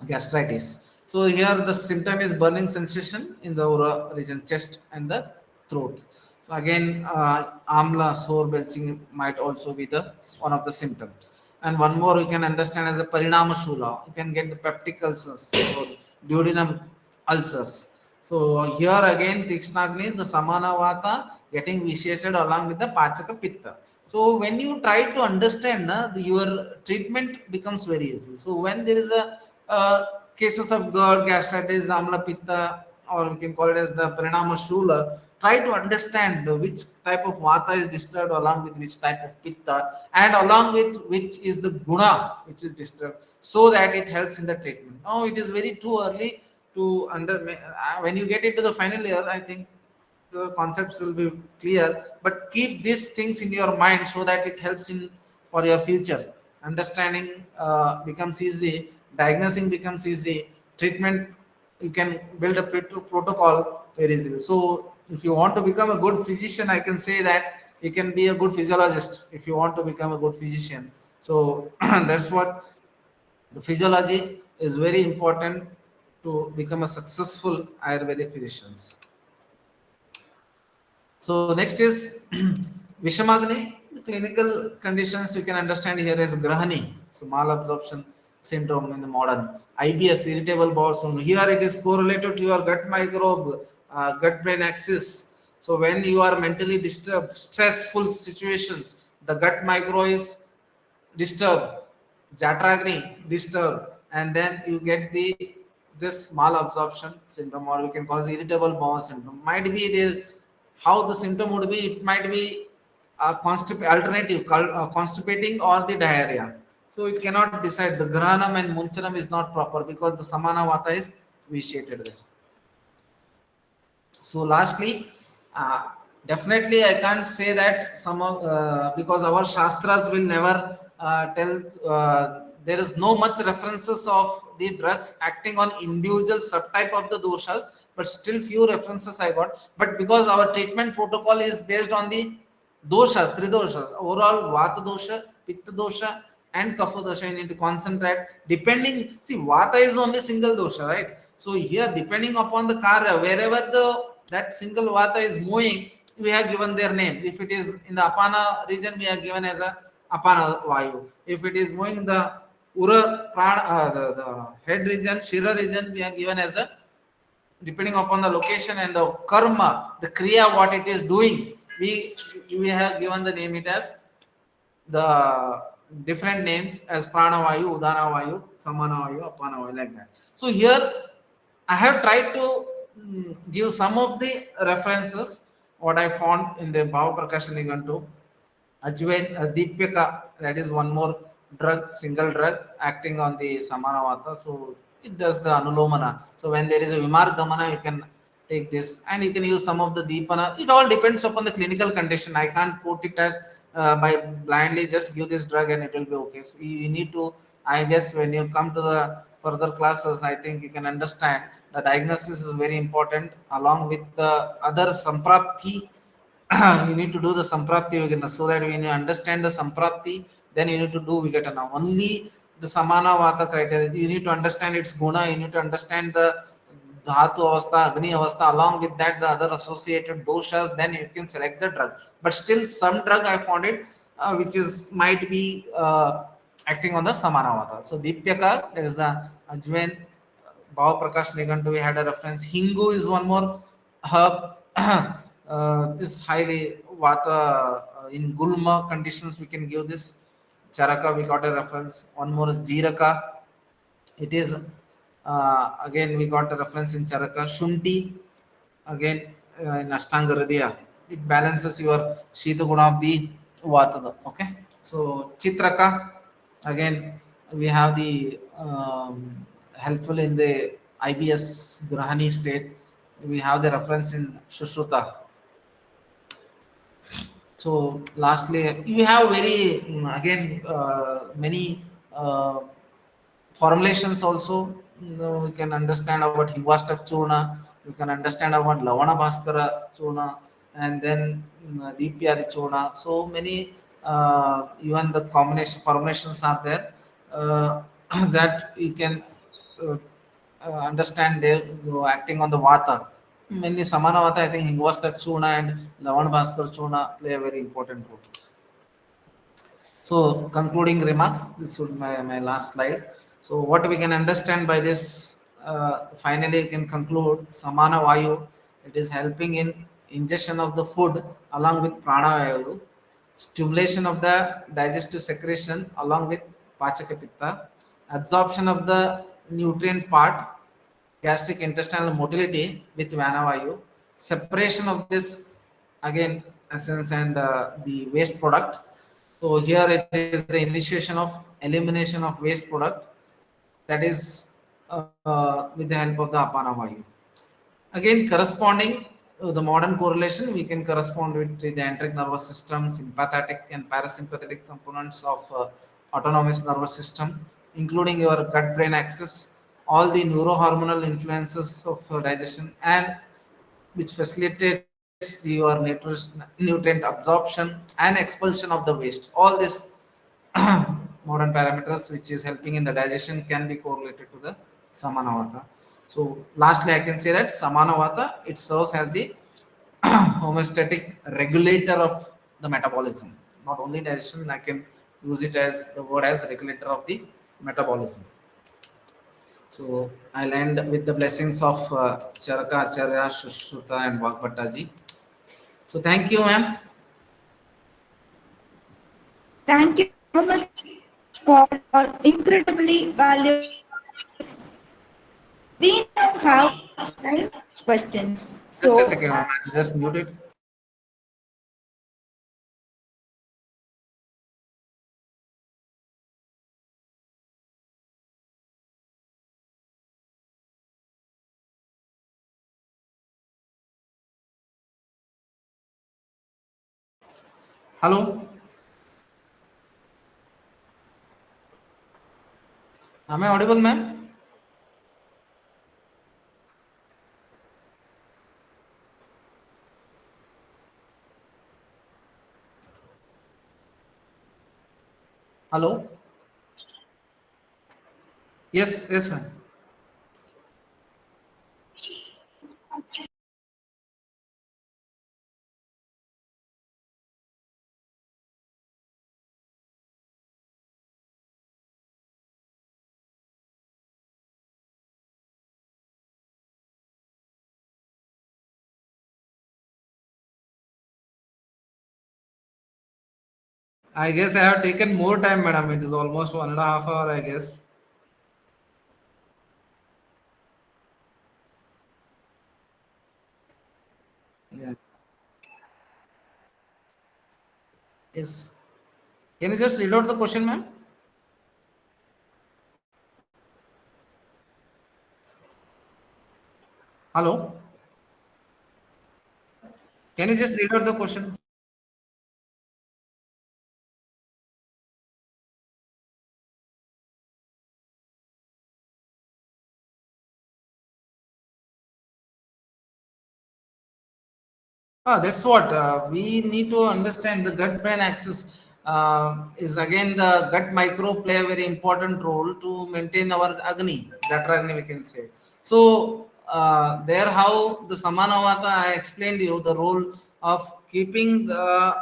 gastritis. So here the symptom is burning sensation in the aura region, chest and the throat. So again, amla, sore belching might also be the one of the symptoms. And one more you can understand as a parinama shula. You can get the peptic ulcers or duodenum ulcers. So here again, Tikshnagni, the Samana Vata getting vitiated along with the Pachaka Pitta. So when you try to understand, your treatment becomes very easy. So when there is a cases of GERD, gastritis, Amla Pitta, or we can call it as the Parinama Shula, try to understand which type of Vata is disturbed along with which type of Pitta, and along with which is the Guna which is disturbed, so that it helps in the treatment. Now it is very too early to when you get into the final year, I think the concepts will be clear, but keep these things in your mind so that it helps in for your future. Understanding becomes easy, diagnosing becomes easy, treatment you can build a protocol very easily. So if you want to become a good physician, I can say that you can be a good physiologist if you want to become a good physician. So that's what the physiology is very important to become a successful Ayurvedic physicians. So next is Vishamagni. The clinical conditions you can understand here is Grahani, so malabsorption syndrome in the modern. IBS, irritable bowel syndrome. Here it is correlated to your gut microbe, gut-brain axis. So when you are mentally disturbed, stressful situations, the gut micro is disturbed, Jatragni disturbed, and then you get this malabsorption syndrome, or we can call it irritable bowel syndrome. Might be this, how the symptom would be, it might be alternative, constipating or the diarrhea. So it cannot decide. The Granam and Munchanam is not proper because the Samana Vata is vitiated there. So lastly, definitely I can't say that some of, because our Shastras will never tell, there is no much references of the drugs acting on individual subtype of the doshas, but still few references I got. But because our treatment protocol is based on the doshas, three doshas, overall Vata dosha, Pitta dosha, and Kapha dosha, you need to concentrate. Depending, see, Vata is only single dosha, right? So here, depending upon the karya, wherever the that single vata is moving, we have given their name. If it is in the apana region, we have given as a apana vayu. If it is moving in the ura prana, the head region, shira region, we have given as a, depending upon the location and the karma, the kriya, what it is doing, we have given the name it as the different names as pranavayu, udanavayu, samanavayu, apanavayu, like that. So here I have tried to give some of the references what I found in the Bhava Prakash Nigantu. Ajwain, Deepika, that is one more drug, single drug acting on the Samanavata. So it does the Anulomana. So when there is a Vimargamana, you can take this and you can use some of the Deepana. It all depends upon the clinical condition. I can't quote it as by blindly just give this drug and it will be okay. So you need to, I guess, when you come to the further classes, I think you can understand the diagnosis is very important along with the other Samprapti. You need to do the samprapti vigana so that when you understand the samprapti, then you need to do vigatana. Only the samana vata criteria, you need to understand its guna, you need to understand the dhatu avastha, agni avastha, along with that the other associated doshas, then you can select the drug. But still some drug I found it which is might be acting on the samana vata. So Deepyaka, there is the Ajwain, Bhava Prakash Nigantu, we had a reference. Hingu is one more herb. This highly vata in gulma conditions we can give this. Charaka, we got a reference. One more is Jiraka. It is again we got a reference in Charaka. Shunti, again in Ashtanga Hridaya. It balances your Shita Guna of the Vata. Okay. So Chitraka, again we have the helpful in the IBS Grahani state. We have the reference in Shushruta. So lastly, you have very again many formulations also. We can understand about Hivastak Churna, you can understand about Lavana Bhaskara Churna, and then Deepyadi Churna. So many even the combination formulations are there that you can uh, understand they acting on the Vata. Mainly Samana Vata, I think Hingvastak Churna and Lavan Bhaskar Churna play a very important role. So concluding remarks, this would my last slide. So what we can understand by this, finally we can conclude Samana Vayu, it is helping in ingestion of the food along with Prana Vayu, stimulation of the digestive secretion along with Pachaka Pitta, absorption of the nutrient part, gastric intestinal motility with Vanavayu, separation of this again essence and the waste product. So here it is the initiation of elimination of waste product, that is with the help of the Apana Vayu. Again, corresponding the modern correlation, we can correspond with the enteric nervous system, sympathetic and parasympathetic components of autonomous nervous system, including your gut-brain axis, all the neurohormonal influences of digestion, and which facilitates your nutrient absorption and expulsion of the waste. All this modern parameters which is helping in the digestion can be correlated to the Samanavata. So lastly, I can say that Samanavata, it serves as the homeostatic regulator of the metabolism. Not only digestion, I can use it as the word as regulator of the metabolism. So I'll end with the blessings of Charaka Acharya, Shushruta and Vagbhattaji. So thank you, ma'am. Thank you so much for your incredibly valuable. We now have questions. Just a So, second, ma'am. Just mute it. Hello. Am I audible, ma'am? Hello. Yes, yes, ma'am. I guess I have taken more time, madam. It is almost 1.5 hours, I guess. Yeah. Yes. Can you just read out the question, ma'am? Hello. Can you just read out the question? That's what we need to understand. The gut brain axis is again the gut micro play a very important role to maintain our Agni, Jatragni, we can say. So, there how the Samanavata, I explained you the role of keeping the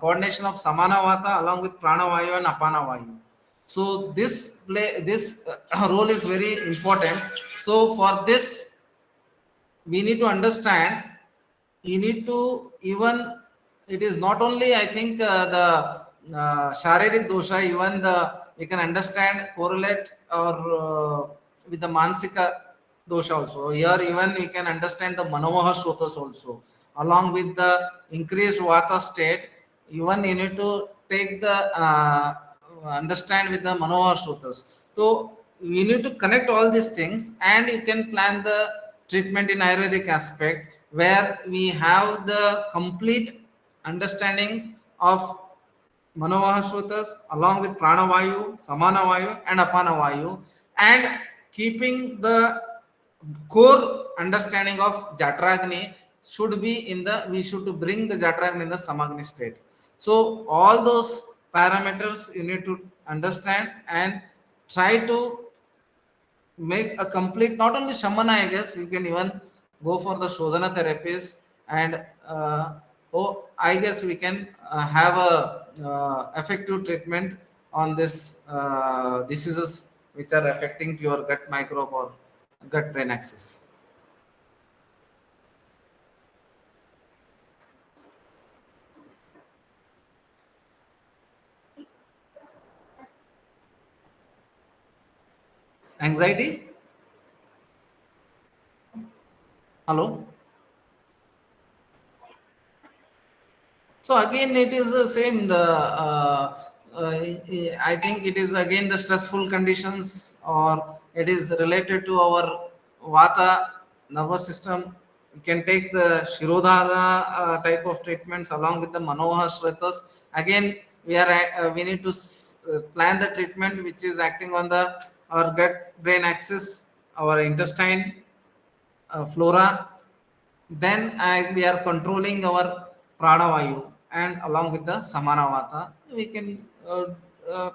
coordination of Samanavata along with Pranavayu and Apanavayu. So, this role is very important. So, for this, we need to understand you need to even it is not only I think the sharirik dosha even the we can understand correlate or with the mansika dosha also here even we can understand the manomoha srotas also along with the increased vata state even you need to take the understand with the manohar srotas so we need to connect all these things and you can plan the treatment in ayurvedic aspect where we have the complete understanding of Manovaha Srutas along with Pranavayu, Samanavayu, and Apanavayu, and keeping the core understanding of Jatragni should be in the we should bring the Jatragni in the Samagni state. So all those parameters you need to understand and try to make a complete not only shamana I guess you can even go for the shodhana therapies and oh I guess we can have a effective treatment on this diseases which are affecting your gut microbe or gut brain axis. Anxiety. Hello. So again, it is the same. I think it is again the stressful conditions, or it is related to our vata nervous system. You can take the Shirodhara type of treatments along with the Manoha Shretas. Again, we need to plan the treatment which is acting on the our gut brain axis, our intestine flora then we are controlling our pranavayu and along with the samanavata, we can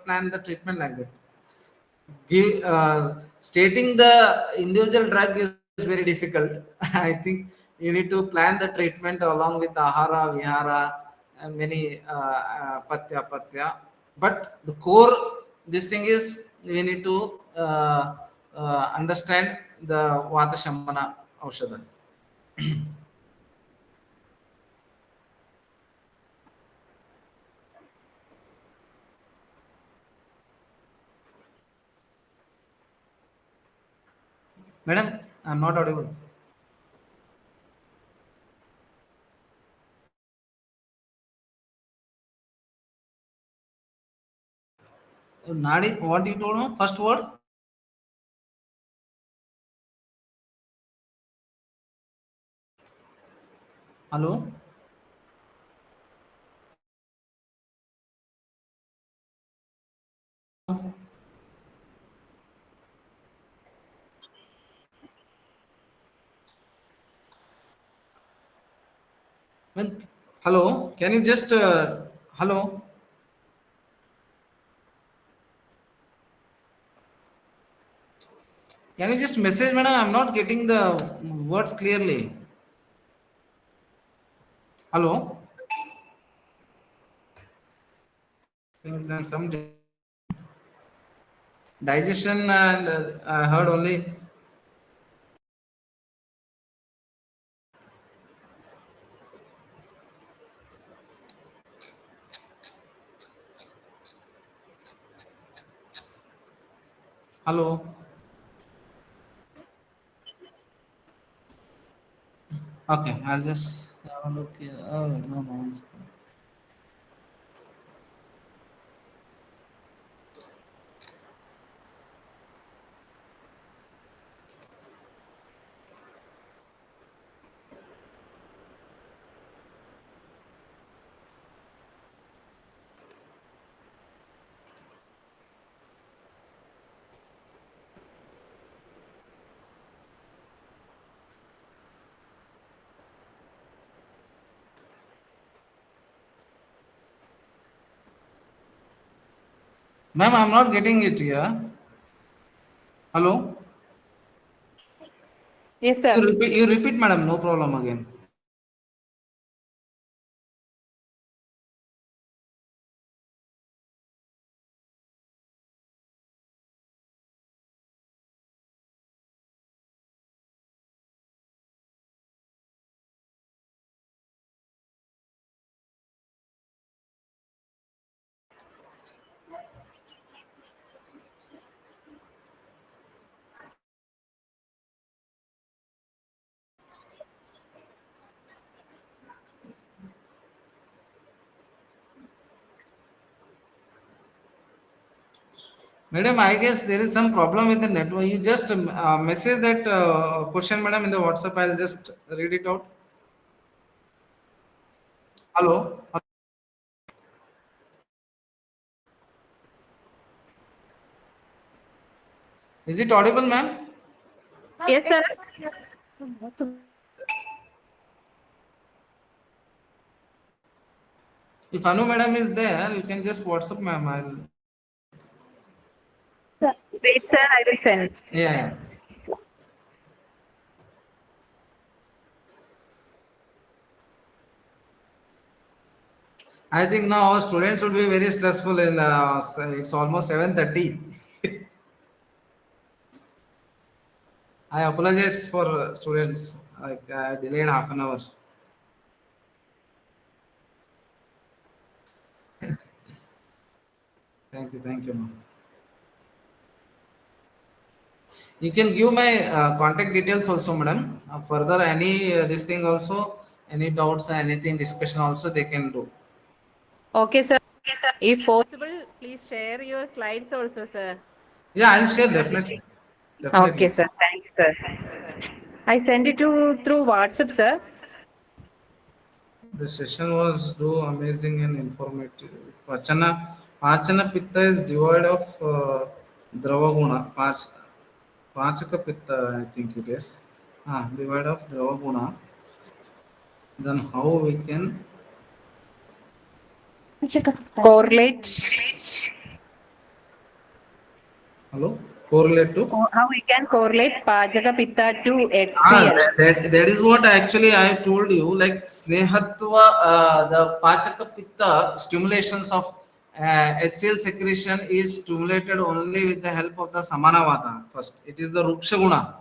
plan the treatment like that. Stating the individual drug is very difficult. I think you need to plan the treatment along with ahara, vihara, and many patya. But the core, this thing is we need to understand the vata shamana aushadha. Madam, I'm not audible. Nadi, what you told me? First word? Hello? When- Hello? Can you just, hello? Can you just message, madam? I'm not getting the words clearly. Hello? Then some digestion and I heard only. Hello. Okay, I'll just have a look here. Oh, no, no one's coming. Ma'am, I'm not getting it here. Hello? Yes, sir. You repeat, madam. No problem again. Madam, I guess there is some problem with the network. You just message that question, madam, in the WhatsApp. I'll just read it out. Hello? Is it audible, ma'am? Yes, sir. If Anu madam is there, you can just WhatsApp, ma'am. Wait, sir. I will send. Yeah. I think now our students would be very stressful in it's almost 7:30. I apologize for students. Like I delayed half an hour. Thank you, ma'am. You can give my contact details also, madam. Further, any this thing also, any doubts, anything discussion also they can do. Okay, sir. If possible, please share your slides also, sir. Yeah, I'll share definitely. Okay, Definitely. sir. Thank you, sir. I send it to through WhatsApp, sir. The session was do amazing and informative. Pachana Pitta is devoid of Dravaguna. Pachaka Pitta, I think it is. Devoid of Dravaguna. Then how we can Correlate. hello correlate to? How we can correlate Pajaka Pitta to Ah, HCl. that is what actually I told you. Like Snehatva, the Pachaka Pitta stimulations of HCl secretion is stimulated only with the help of the Samanavata. First, it is the Rukshaguna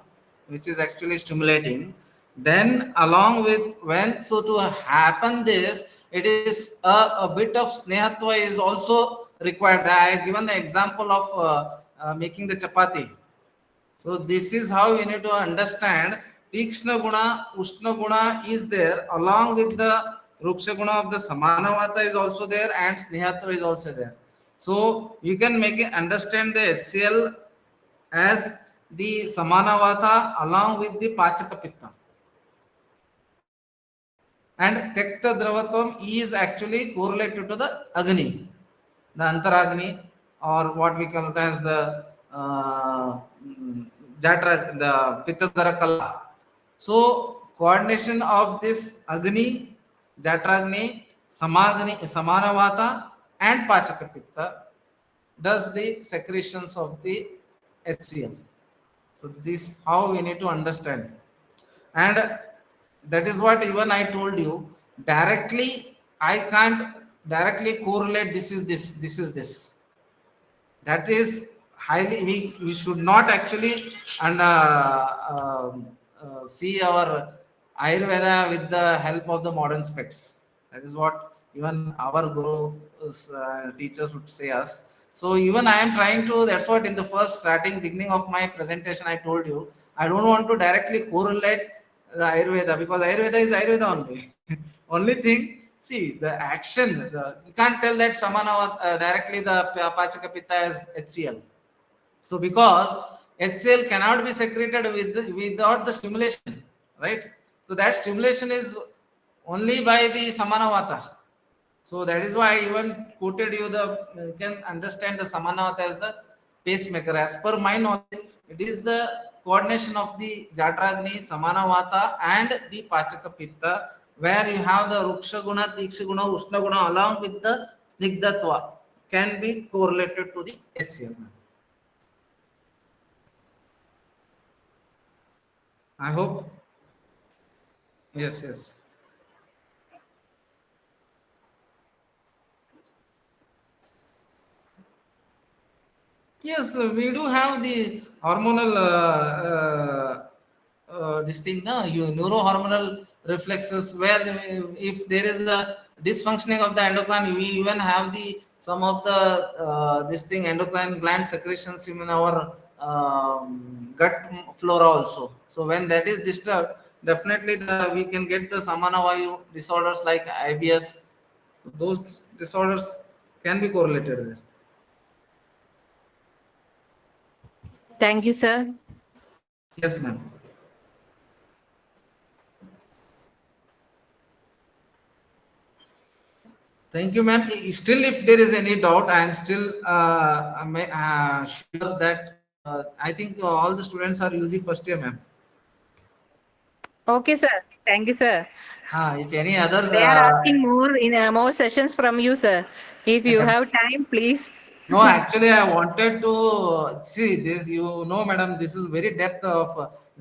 which is actually stimulating. Then, along with when so to happen this, it is a bit of Snehatva is also required. I have given the example of making the chapati. So this is how you need to understand Tikshna Guna, Ushna Guna is there along with the Ruksha Guna of the Samanavata is also there and Snehatva is also there. So you can make it understand the HCl as the Samanavata along with the Pachaka Pitta. And Tekta Dravatvam is actually correlated to the Agni, the Antaragni, or what we call it as the Jatra, the Pittadara Kala. So, coordination of this Agni, Jatragni, Samagni, Samanavata, and Pachaka Pitta does the secretions of the HCl. So, this how we need to understand. And that is what even I told you directly. I can't directly correlate this is this. That is highly we should not actually and see our Ayurveda with the help of the modern specs. That is what even our guru teachers would say us. So even I am trying to, that's what in the first starting beginning of my presentation I told you, I don't want to directly correlate the Ayurveda, because Ayurveda is Ayurveda only. Only thing, see the action, you can't tell that Samana directly the Pachaka Pitta is HCl. So because HCl cannot be secreted without the stimulation, right? So that stimulation is only by the Samanavata. So that is why I even quoted you the, you can understand the Samanavata as the pacemaker. As per my knowledge, it is the coordination of the Jatragni, Samanavata and the Pachaka Pitta, where you have the Ruksha Guna, Diksha Guna, Ushna Guna along with the Snigdatva can be correlated to the HCl. I hope. Yes, yes. Yes, we do have the hormonal this thing, no, you neurohormonal reflexes where if there is a dysfunctioning of the endocrine, we even have the some of the this thing endocrine gland secretions in our gut flora also. So when that is disturbed, definitely we can get the samana vayu disorders like IBS. Those disorders can be correlated there. Thank you, sir. Yes, ma'am. Thank you, ma'am. Still, if there is any doubt, I am still sure that I think all the students are using first year, ma'am. Okay, sir. Thank you, sir. If any others, They are asking more in more sessions from you, sir. If you have time, please. no, actually, I wanted to see this. You know, madam, this is very depth of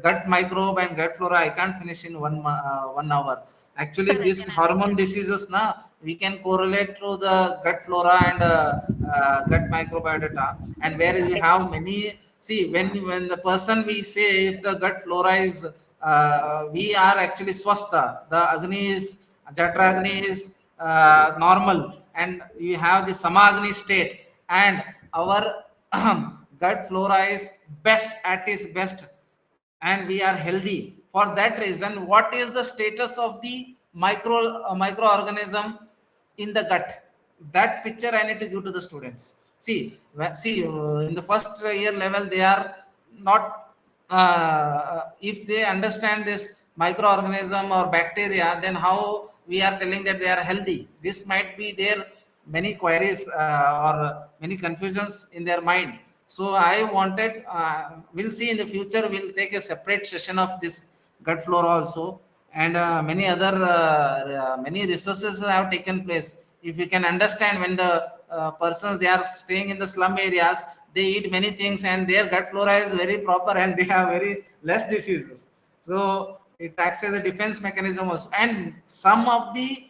gut microbe and gut flora. I can't finish in 1 hour. Actually, this hormone diseases, na, we can correlate to the gut flora and gut microbiota, and where we have many. See, when the person we say if the gut flora is, we are actually swastha. The Agni is Jatra Agni is normal, and we have the Samagni state, and our gut flora is best at its best, and we are healthy. For that reason, what is the status of the microorganism in the gut? That picture I need to give to the students. See, in the first year level, they are not. If they understand this microorganism or bacteria, then how we are telling that they are healthy? This might be their many queries or many confusions in their mind. So I wanted, we'll see in the future, we'll take a separate session of this gut flora also, and many other many resources have taken place. If we can understand, when the persons they are staying in the slum areas, they eat many things and their gut flora is very proper and they have very less diseases. So it acts as a defense mechanism also. And some of the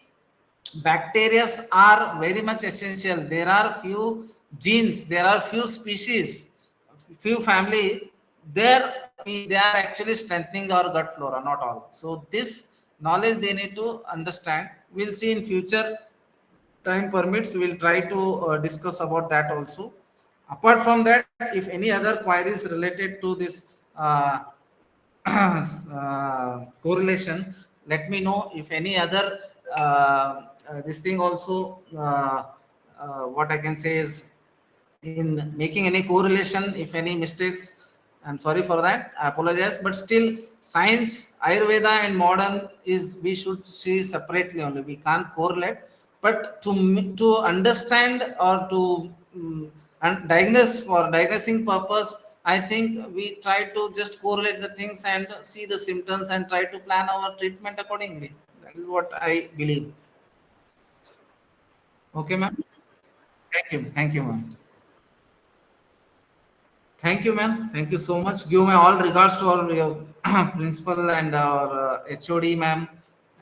bacteria are very much essential. There are few genes, there are few species, few family. There they are actually strengthening our gut flora, not all. So this knowledge they need to understand. We'll see in future, time permits. We'll try to discuss about that also. Apart from that, if any other queries related to this correlation, let me know. If any other this thing also, what I can say is, in making any correlation, if any mistakes, I'm sorry for that, I apologize. But still, science, Ayurveda and modern is, we should see separately only, we can't correlate. But to understand or to and diagnose, for diagnosing purpose, I think we try to just correlate the things and see the symptoms and try to plan our treatment accordingly. That is what I believe. Okay, ma'am. Thank you, ma'am. Thank you, ma'am. Thank you so much. Give my all regards to our principal and our HOD, ma'am,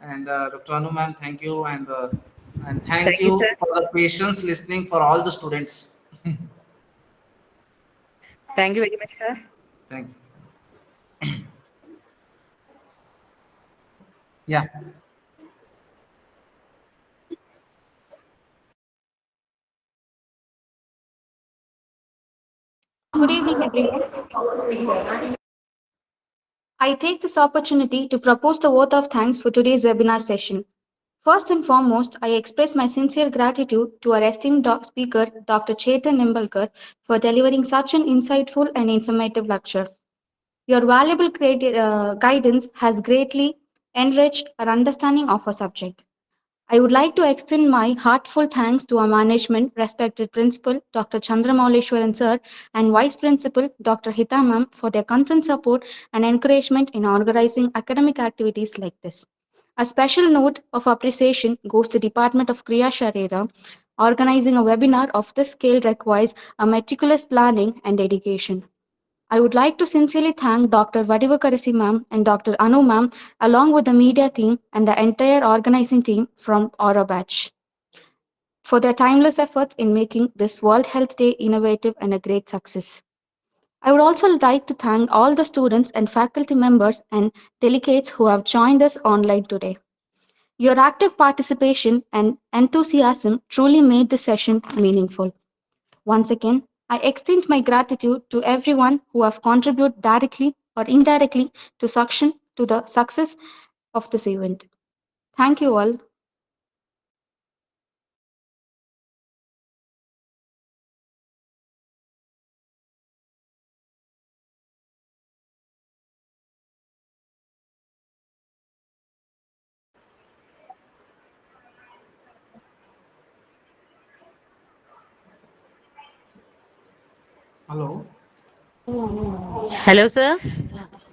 and Dr. Anu, ma'am. Thank you, and thank Thank you, you sir. for the patience listening for all the students. Thank you very much, sir. Thank you. Yeah. Good evening, everyone. I take this opportunity to propose the vote of thanks for today's webinar session. First and foremost, I express my sincere gratitude to our esteemed speaker, Dr. Chetan Nimbalkar, for delivering such an insightful and informative lecture. Your valuable guidance has greatly enriched our understanding of our subject. I would like to extend my heartfelt thanks to our management, respected Principal Dr. Chandramouleshwaran Sir and Vice Principal Dr. Hita Ma'am for their constant support and encouragement in organizing academic activities like this. A special note of appreciation goes to Department of Kriya Sharira. Organizing a webinar of this scale requires a meticulous planning and dedication. I would like to sincerely thank Dr. Vadivakarasi ma'am and Dr. Anu ma'am, along with the media team and the entire organizing team from Aura Batch, for their timeless efforts in making this World Health Day innovative and a great success. I would also like to thank all the students and faculty members and delegates who have joined us online today. Your active participation and enthusiasm truly made this session meaningful. Once again, I extend my gratitude to everyone who have contributed directly or indirectly to the success of this event. Thank you all. Hello. Hello, sir.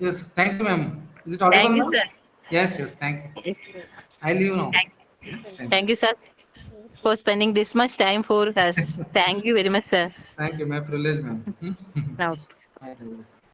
Yes, thank you, ma'am. Is it audible Thank you, now? sir. Yes, thank you. Yes, sir. I leave now. Thank, Yeah, thanks. thank you, sir, for spending this much time for us. Thank you very much, sir. Thank you, my privilege, ma'am. Now. My pleasure.